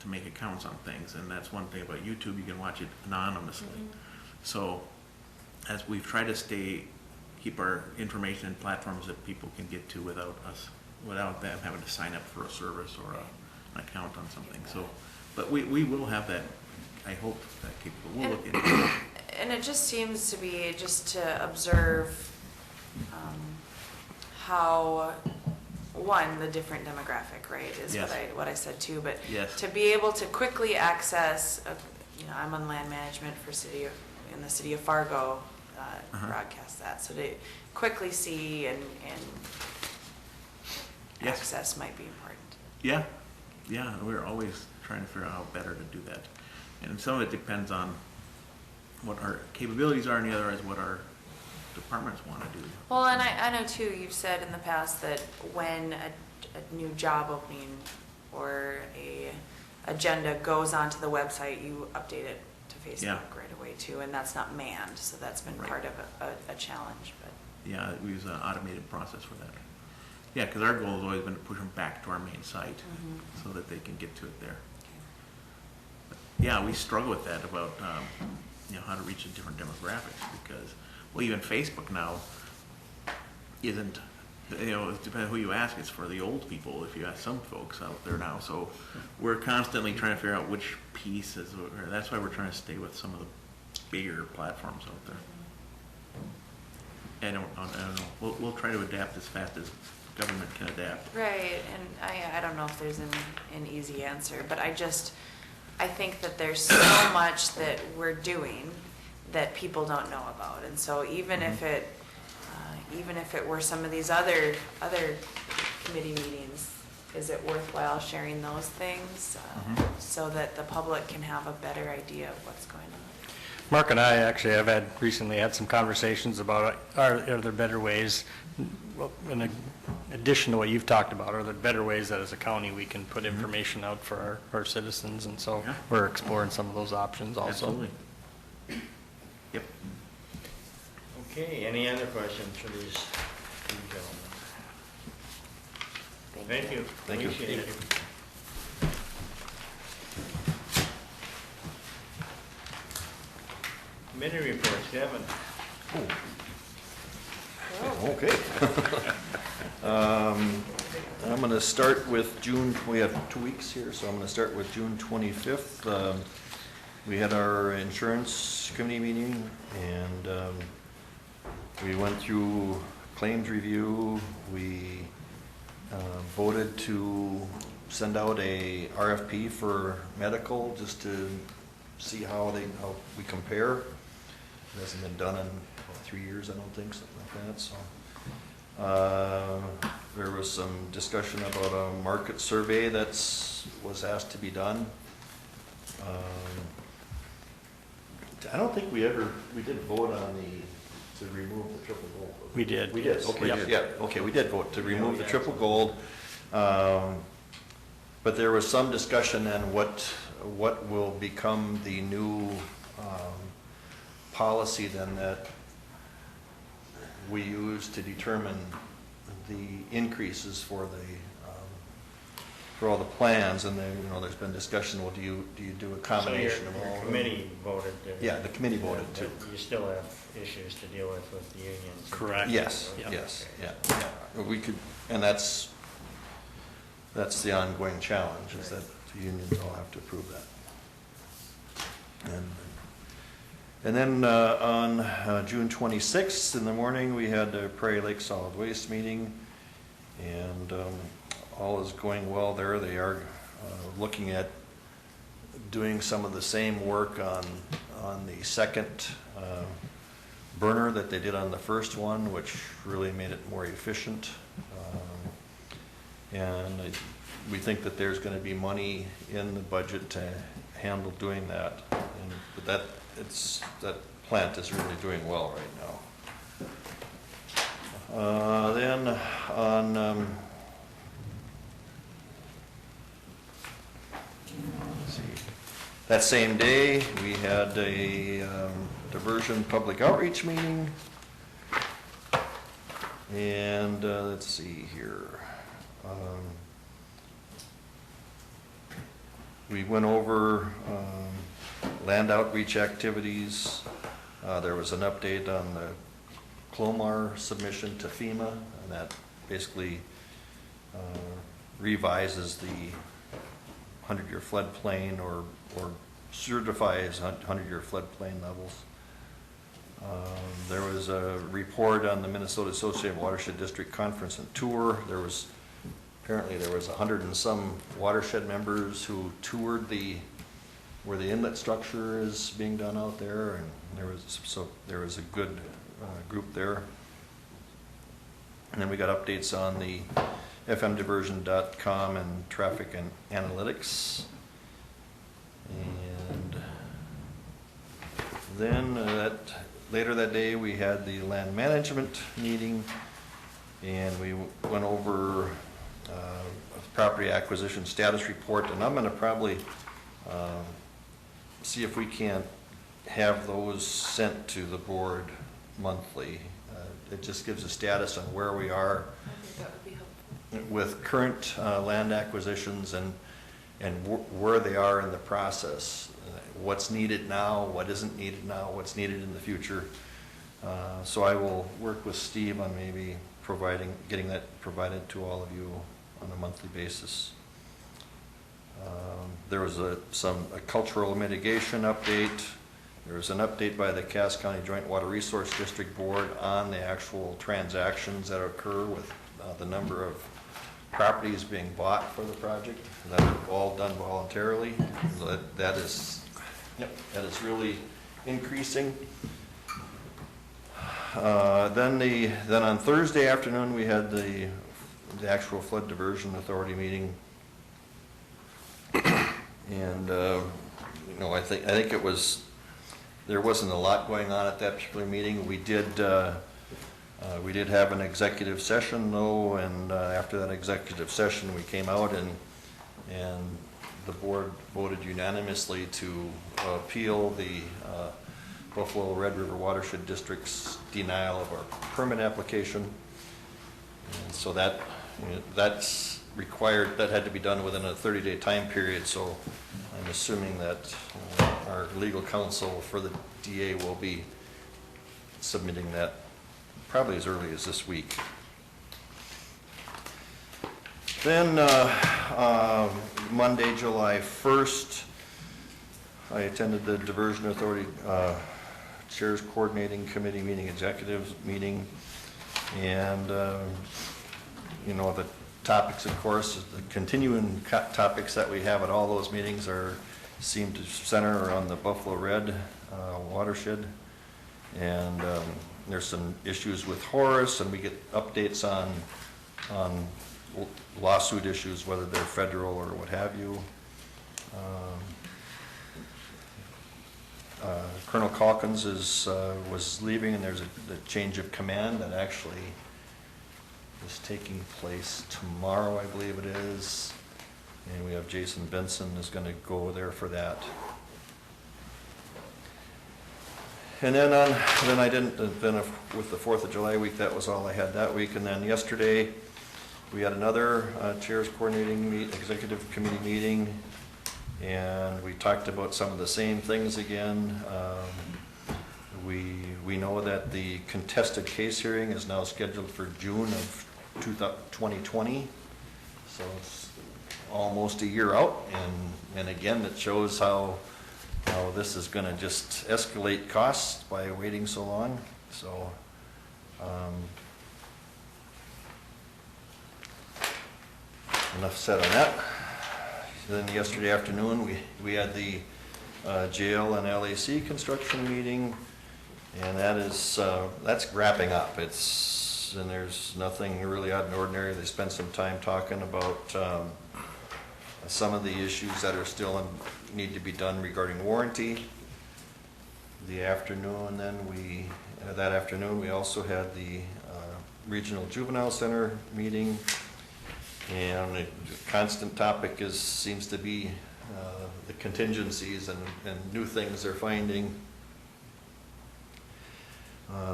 Speaker 8: to make accounts on things, and that's one thing about YouTube, you can watch it anonymously. So as we've tried to keep our information in platforms that people can get to without them having to sign up for a service or an account on something. So, but we will have that, I hope, that capable. We'll look into it.
Speaker 3: And it just seems to be just to observe how, one, the different demographic, right, is
Speaker 8: Yes.
Speaker 3: what I said too, but
Speaker 8: Yes.
Speaker 3: to be able to quickly access, I'm on land management for in the city of Fargo, broadcast that, so to quickly see and
Speaker 8: Yes.
Speaker 3: access might be important.
Speaker 8: Yeah, we're always trying to figure out how better to do that. And some of it depends on what our capabilities are, and the other is what our departments want to do.
Speaker 3: Well, and I know too, you've said in the past that when a new job opening or a agenda goes onto the website, you update it to Facebook right away too, and that's not manned, so that's been part of a challenge. But
Speaker 8: Yeah, we use an automated process for that. Yeah, because our goal has always been to push them back to our main site so that they can get to it there. But yeah, we struggle with that about how to reach a different demographics because, well, even Facebook now isn't, it depends who you ask, it's for the old people if you ask some folks out there now. So we're constantly trying to figure out which piece is, or that's why we're trying to stay with some of the bigger platforms out there. I don't know. We'll try to adapt as fast as government can adapt.
Speaker 3: Right, and I don't know if there's an easy answer, but I think that there's so much that we're doing that people don't know about. And so even if it were some of these other committee meetings, is it worthwhile sharing those things so that the public can have a better idea of what's going on?
Speaker 10: Mark and I actually have recently had some conversations about, are there better ways, well, in addition to what you've talked about, are there better ways that as a county we can put information out for our citizens? And so we're exploring some of those options also.
Speaker 8: Absolutely. Yep.
Speaker 1: Okay, any other questions for these two gentlemen? Thank you.
Speaker 2: Thank you.
Speaker 1: Appreciate it. Committee reports, Kevin.
Speaker 2: Okay. I'm going to start with June, we have 2 weeks here, so I'm going to start with June 25th. We had our insurance committee meeting, and we went through claims review. We voted to send out a RFP for medical, just to see how we compare. It hasn't been done in 3 years, I don't think, something like that. So there was some discussion about a market survey that was asked to be done. I don't think we did vote on to remove the triple gold.
Speaker 10: We did.
Speaker 2: We did, okay, yeah, okay, we did vote to remove the triple gold. But there was some discussion on what will become the new policy then that we use to determine the increases for all the plans. And then, there's been discussion, well, do you do a combination of all?
Speaker 1: Your committee voted.
Speaker 2: Yeah, the committee voted too.
Speaker 1: You still have issues to deal with the unions.
Speaker 10: Correct.
Speaker 2: Yes,
Speaker 10: Yep.
Speaker 2: yes, yeah. We could, and that's the ongoing challenge, is that the unions all have to approve that. And then on June 26th in the morning, we had the Prairie Lake Solid Waste meeting, and all is going well there. They are looking at doing some of the same work on the second burner that they did on the first one, which really made it more efficient. And we think that there's going to be money in the budget to handle doing that. But that plant is really doing well right now. Then on let's see, that same day we had a diversion public outreach meeting, and let's see here. We went over land outreach activities. There was an update on the Clomar submission to FEMA, and that basically revises the 100-year floodplain or certifies 100-year floodplain levels. There was a report on the Minnesota Associated Watershed District Conference and Tour. Apparently there was 100 and some watershed members who toured where the inlet structure is being done out there, and there was a good group there. And then we got updates on the fmdiversion.com and traffic and analytics. And then later that day we had the land management meeting, and we went over a property acquisition status report, and I'm going to probably see if we can't have those sent to the board monthly. It just gives a status on where we are with current land acquisitions and where they are in the process. What's needed now, what isn't needed now, what's needed in the future. So I will work with Steve on maybe getting that provided to all of you on a monthly basis. There was a cultural mitigation update, There was an update by the Cass County Joint Water Resource District Board on the actual transactions that occur with the number of properties being bought for the project. That are all done voluntarily. That is really increasing. Then on Thursday afternoon, we had the actual Flood Diversion Authority meeting. And, I think it was, there wasn't a lot going on at that particular meeting. We did have an executive session though, and after that executive session, we came out and the board voted unanimously to appeal the Buffalo Red River Watershed District's denial of our permit application. And so that's required, that had to be done within a 30-day time period, so I'm assuming that our legal counsel for the DA will be submitting that probably as early as this week. Then Monday, July 1st, I attended the Diversion Authority Chairs Coordinating Committee meeting, executive meeting, and the topics, of course, the continuing topics that we have at all those meetings seem to center around the Buffalo Red watershed, and there's some issues with Horace, and we get updates on lawsuit issues, whether they're federal or what have you. Colonel Calkins was leaving, and there's a change of command that actually is taking place tomorrow, I believe it is. And we have Jason Benson is going to go there for that. And then with the 4th of July week, that was all I had that week. And then yesterday, we had another Chairs Coordinating Executive Committee meeting, and we talked about some of the same things again. We know that the contested case hearing is now scheduled for June of 2020, so it's almost a year out, and again, it shows how this is going to just escalate costs by waiting so long. So enough said on that. Then yesterday afternoon, we had the jail and LAC construction meeting, and that's wrapping up. And there's nothing really out of the ordinary. They spent some time talking about some of the issues that are still need to be done regarding warranty. That afternoon we also had the Regional Juvenile Center meeting, and the constant topic seems to be the contingencies and new things they're finding.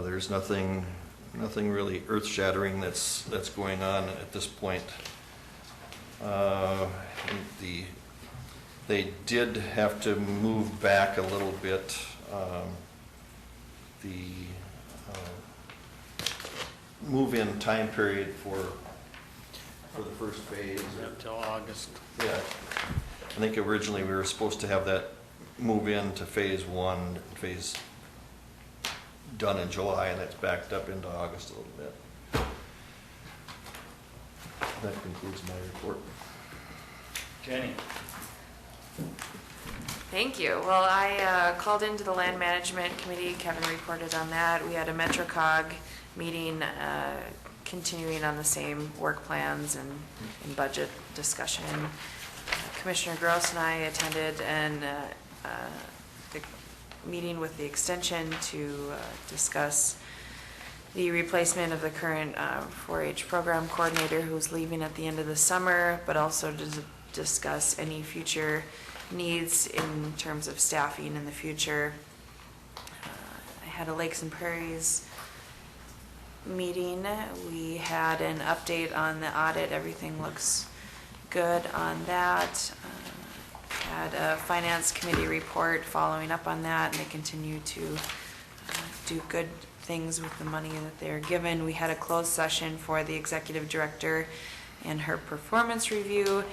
Speaker 2: There's nothing really earth-shattering that's going on at this point. They did have to move back a little bit the move-in time period for the first phase.
Speaker 10: Until August.
Speaker 2: Yeah. I think originally we were supposed to have that move in to phase 1, phase done in July, and that's backed up into August a little bit. That concludes my report.
Speaker 6: Jenny?
Speaker 3: Thank you. Well, I called into the Land Management Committee. Kevin reported on that. We had a MetroCog meeting continuing on the same work plans and budget discussion. Commissioner Gross and I attended the meeting with the extension to discuss the replacement of the current 4-H program coordinator who's leaving at the end of the summer, but also to discuss any future needs in terms of staffing in the future. I had a Lakes and Prairies meeting. We had an update on the audit. Everything looks good on that. Had a Finance Committee report following up on that, and they continue to do good things with the money that they're given. We had a closed session for the Executive Director and her performance review,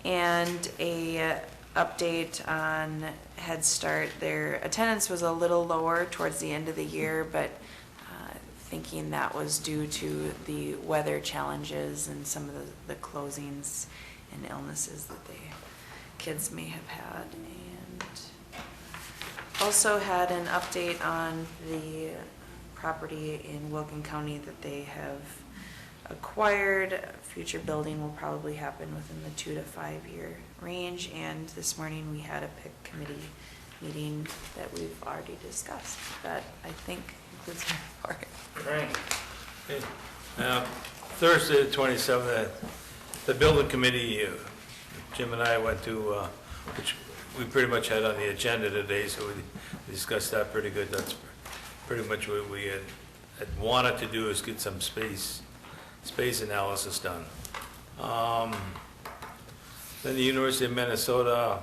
Speaker 3: and a update on Head Start. Their attendance was a little lower towards the end of the year, but thinking that was due to the weather challenges and some of the closings and illnesses that the kids may have had. And also had an update on the property in Wilkin County that they have acquired. Future building will probably happen within the 2 to 5 year range. And this morning we had a PIC committee meeting that we've already discussed. That, I think, concludes my report.
Speaker 6: Right. Okay. Thursday, the 27th, the building committee, Jim and I went to, which we pretty much had on the agenda today, so we discussed that pretty good. That's pretty much what we had wanted to do, is get some space analysis done. Then the University of Minnesota,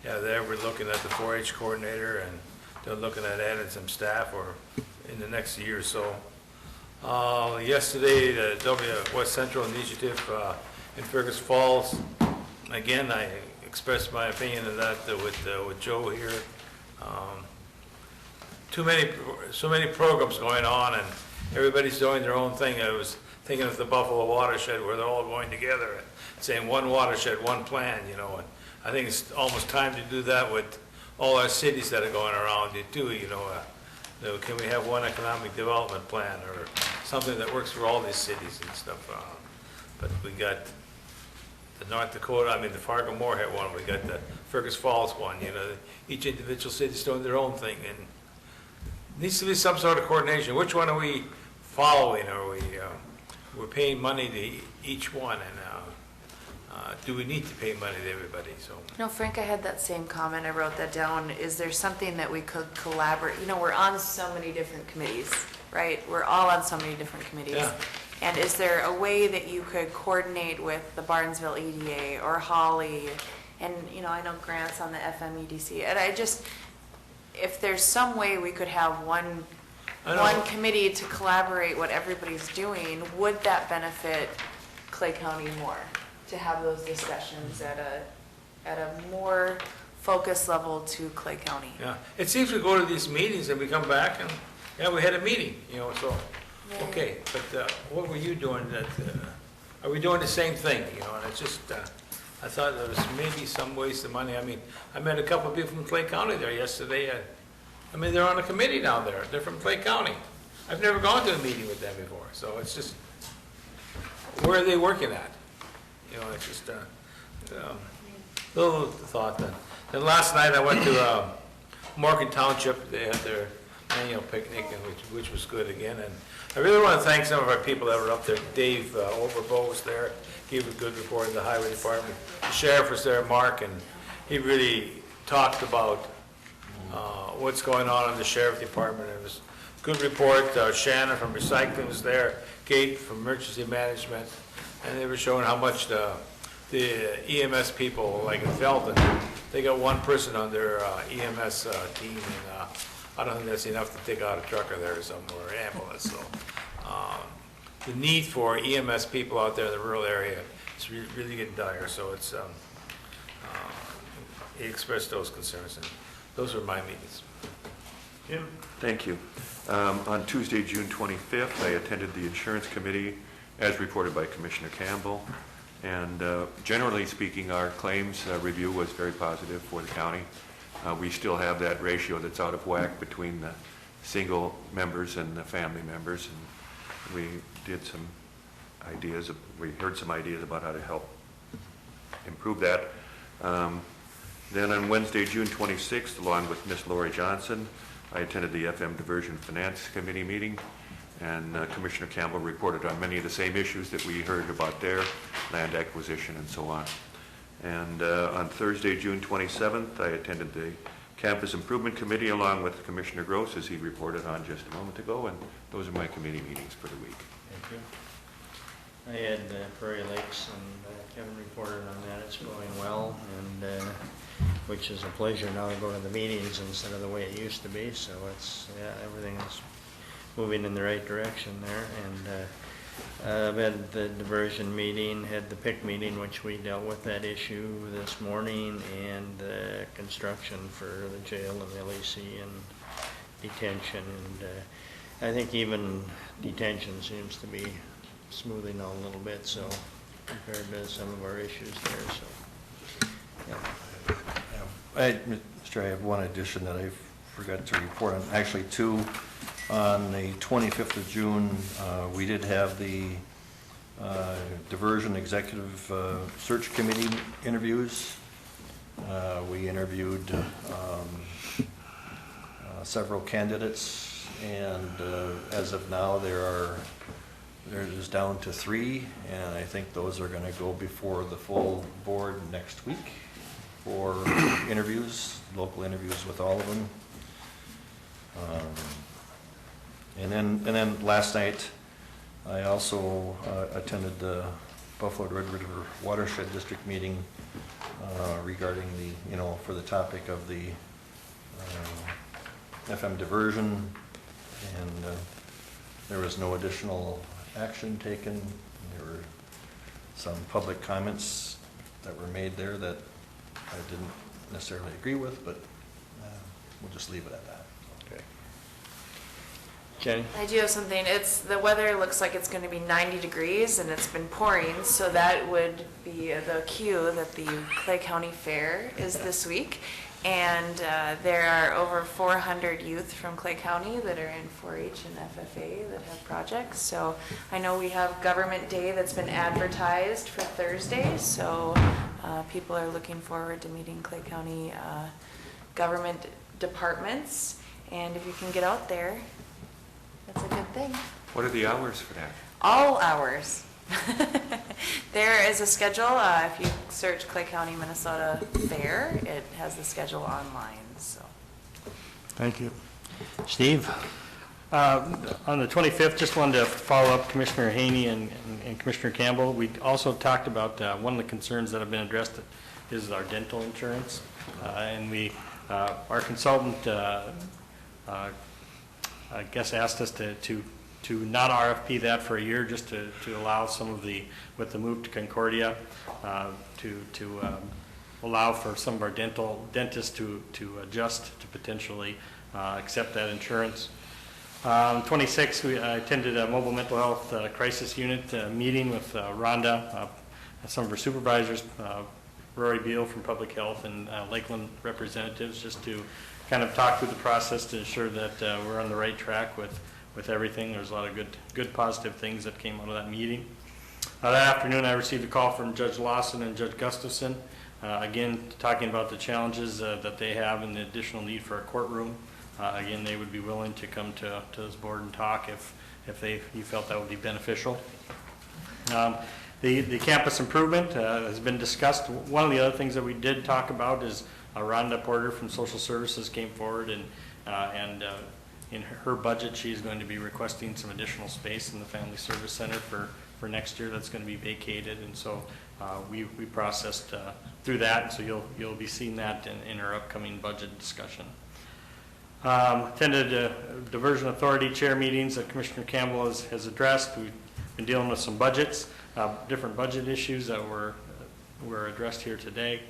Speaker 6: there we're looking at the 4-H coordinator, and they're looking at adding some staff or in the next year or so. Yesterday, the West Central Initiative in Fergus Falls, again, I expressed my opinion of that with Joe here. So many programs going on, and everybody's doing their own thing. I was thinking of the Buffalo watershed, where they're all going together and saying one watershed, one plan, you know. And I think it's almost time to do that with all our cities that are going around it too, you know. Can we have one economic development plan or something that works for all these cities and stuff? But we got the North Dakota, the Fargo-Moorhead one, we got the Fergus Falls one, you know. Each individual city's doing their own thing, and needs to be some sort of coordination. Which one are we following? Are we're paying money to each one, and do we need to pay money to everybody? So.
Speaker 3: No, Frank, I had that same comment. I wrote that down. Is there something that we could collaborate? You know, we're on so many different committees, right? We're all on so many different committees.
Speaker 6: Yeah.
Speaker 3: And is there a way that you could coordinate with the Barnesville EDA or Holly? And, you know, I know Grant's on the FMEDC. And I just, if there's some way we could have one committee to collaborate what everybody's doing, would that benefit Clay County more? To have those discussions at a more focused level to Clay County.
Speaker 6: Yeah, it seems we go to these meetings and we come back and, we had a meeting, you know, so, okay. But what were you doing that, are we doing the same thing, you know? And it's just, I thought there was maybe some waste of money. I met a couple of people from Clay County there yesterday. They're on a committee down there. They're from Clay County. I've never gone to a meeting with them before, so it's just, where are they working at? You know, it's just a little thought then. Then last night I went to Morgan Township. They had their annual picnic, which was good again. And I really want to thank some of our people that were up there. Dave Overbo was there, gave a good report in the highway department. The sheriff was there, Mark, and he really talked about what's going on in the sheriff department. It was a good report. Shannon from recycling was there, Kate from emergency management. And they were showing how much the EMS people, like in Felton, they got one person on their EMS team, and I don't think that's enough to take out a trucker there or something, or an ambulance. So the need for EMS people out there in the rural area is really getting dire. So it's he expressed those concerns, and those were my meetings.
Speaker 1: Jim?
Speaker 4: Thank you. On Tuesday, June 25th, I attended the insurance committee, as reported by Commissioner Campbell. And generally speaking, our claims review was very positive for the county. We still have that ratio that's out of whack between the single members and the family members. And we did some ideas, we heard some ideas about how to help improve that. Then on Wednesday, June 26th, along with Ms. Lori Johnson, I attended the FM Diversion Finance Committee meeting. And Commissioner Campbell reported on many of the same issues that we heard about there, land acquisition and so on. And on Thursday, June 27th, I attended the Campus Improvement Committee along with Commissioner Gross, as he reported on just a moment ago, and those are my committee meetings for the week.
Speaker 1: Thank you. I had Prairie Lakes, and Kevin reported on that. It's going well, and which is a pleasure now to go to the meetings instead of the way it used to be. So it's, everything is moving in the right direction there. And We had the diversion meeting, had the PIC meeting, which we dealt with that issue this morning, and the construction for the jail and the LEC and detention. And I think even detention seems to be smoothing out a little bit, so compared to some of our issues there, so. Yeah.
Speaker 2: Mr. I have one addition that I forgot to report on, actually two. On the 25th of June, we did have the diversion executive search committee interviews. We interviewed several candidates, and as of now, there's down to 3, and I think those are going to go before the full board next week for interviews, local interviews with all of them. And then last night, I also attended the Buffalo Red River Watershed District meeting regarding for the topic of the FM diversion, and there was no additional action taken. There were some public comments that were made there that I didn't necessarily agree with, but we'll just leave it at that.
Speaker 1: Okay. Jenny?
Speaker 3: I do have something. The weather looks like it's going to be 90 degrees and it's been pouring, so that would be the cue that the Clay County Fair is this week. And there are over 400 youth from Clay County that are in 4-H and FFA that have projects. So I know we have Government Day that's been advertised for Thursday, so people are looking forward to meeting Clay County government departments. And if you can get out there, that's a good thing.
Speaker 4: What are the hours for that?
Speaker 3: All hours. There is a schedule. If you search Clay County, Minnesota Fair, it has the schedule online. So.
Speaker 1: Thank you. Steve?
Speaker 10: On the 25th, just wanted to follow up Commissioner Haney and Commissioner Campbell. We also talked about one of the concerns that have been addressed is our dental insurance. And our consultant, I guess, asked us to not RFP that for a year, just to allow some of with the move to Concordia, to allow for some of our dentists to adjust to potentially accept that insurance. 26, I attended a mobile mental health crisis unit meeting with Rhonda, some of her supervisors, Rory Beal from Public Health, and Lakeland representatives, just to kind of talk through the process to ensure that we're on the right track with everything. There's a lot of good positive things that came out of that meeting. That afternoon, I received a call from Judge Lawson and Judge Gustafson, again, talking about the challenges that they have and the additional need for a courtroom. Again, they would be willing to come to this board and talk if you felt that would be beneficial. The campus improvement has been discussed. One of the other things that we did talk about is Rhonda Porter from Social Services came forward, and in her budget, she's going to be requesting some additional space in the Family Service Center for next year. That's going to be vacated, and so we processed through that, and so you'll be seeing that in our upcoming budget discussion. Attended Diversion Authority chair meetings that Commissioner Campbell has addressed. We've been dealing with some budgets, different budget issues that were addressed here today.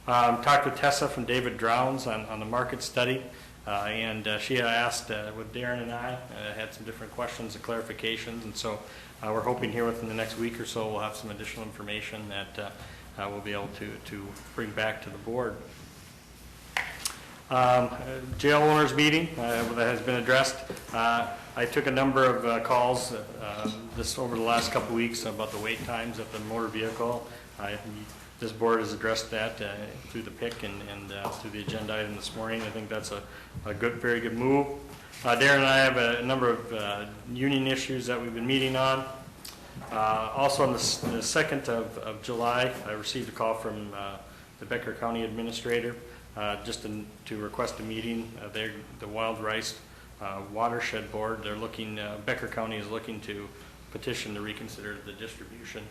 Speaker 10: Talked with Tessa from David Drowns on the market study, and she asked with Darren and I had some different questions and clarifications, and so we're hoping here within the next week or so we'll have some additional information that we'll be able to bring back to the board. Jail owners meeting that has been addressed. I took a number of calls over the last couple of weeks about the wait times at the motor vehicle. This board has addressed that through the PIC and through the agenda item this morning. I think that's a very good move. Darren and I have a number of union issues that we've been meeting on. Also on the 2nd of July, I received a call from the Becker County Administrator just to request a meeting. The Wild Rice Watershed Board, Becker County is looking to petition to reconsider the distribution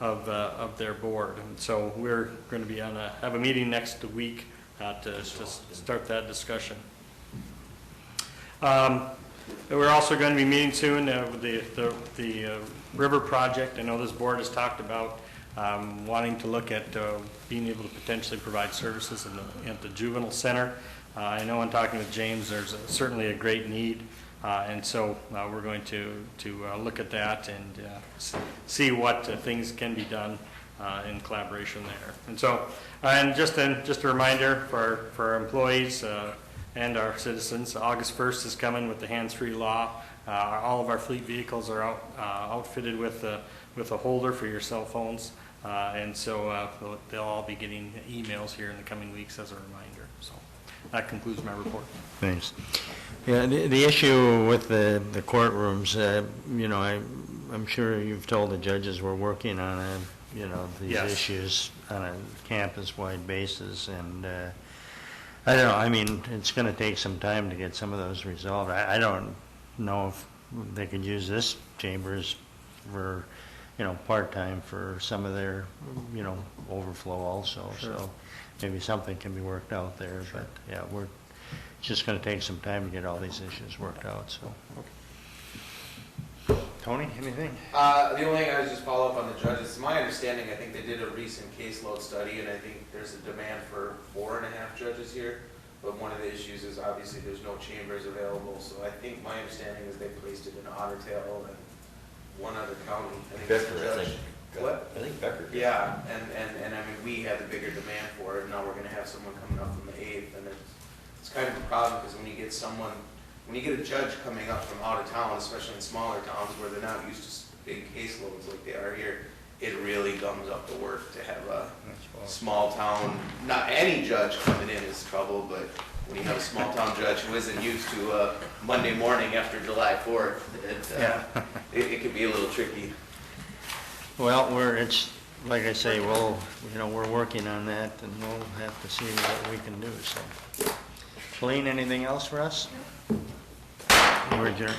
Speaker 10: of their board. And so we're going to be have a meeting next week to start that discussion. We're also going to be meeting soon with the river project. I know this board has talked about wanting to look at being able to potentially provide services at the juvenile center. I know in talking with James, there's certainly a great need, and so we're going to look at that and see what things can be done in collaboration there. And so, and just a reminder for our employees and our citizens, August 1st is coming with the hands-free law. All of our fleet vehicles are outfitted with a holder for your cell phones, and so they'll all be getting emails here in the coming weeks as a reminder. So that concludes my report.
Speaker 1: Thanks. Yeah, the issue with the courtrooms, you know, I'm sure you've told the judges we're working on, you know, these
Speaker 10: Yes.
Speaker 1: issues on a campus-wide basis, and I don't know, I mean, it's going to take some time to get some of those resolved. I don't know if they could use this chambers for, you know, part-time for some of their, you know, overflow also.
Speaker 10: Sure.
Speaker 1: So maybe something can be worked out there, but yeah, it's just going to take some time to get all these issues worked out, so. Tony, anything?
Speaker 16: The only thing I was just follow up on the judges. It's my understanding, I think they did a recent caseload study, and I think there's a demand for 4.5 judges here. But one of the issues is obviously there's no chambers available, so I think my understanding is they placed it in Otter Tail and one other county. I think it's the
Speaker 4: Becker, I
Speaker 16: judge.
Speaker 4: think.
Speaker 16: What?
Speaker 4: I think Becker.
Speaker 16: Yeah, and I mean, we had the bigger demand for it, and now we're gonna have someone coming up from the 8th, and it's kind of a problem, because when you get a judge coming up from out of town, especially in smaller towns where they're not used to big caseloads like they are here, it really gums up the work to have a small town, not any judge coming in is trouble, but when you have a small town judge who isn't used to Monday morning after July 4th, it can be a little tricky.
Speaker 1: Well, it's, like I say, we're working on that, and we'll have to see what we can do, so. Colleen, anything else for us? We're adjourned.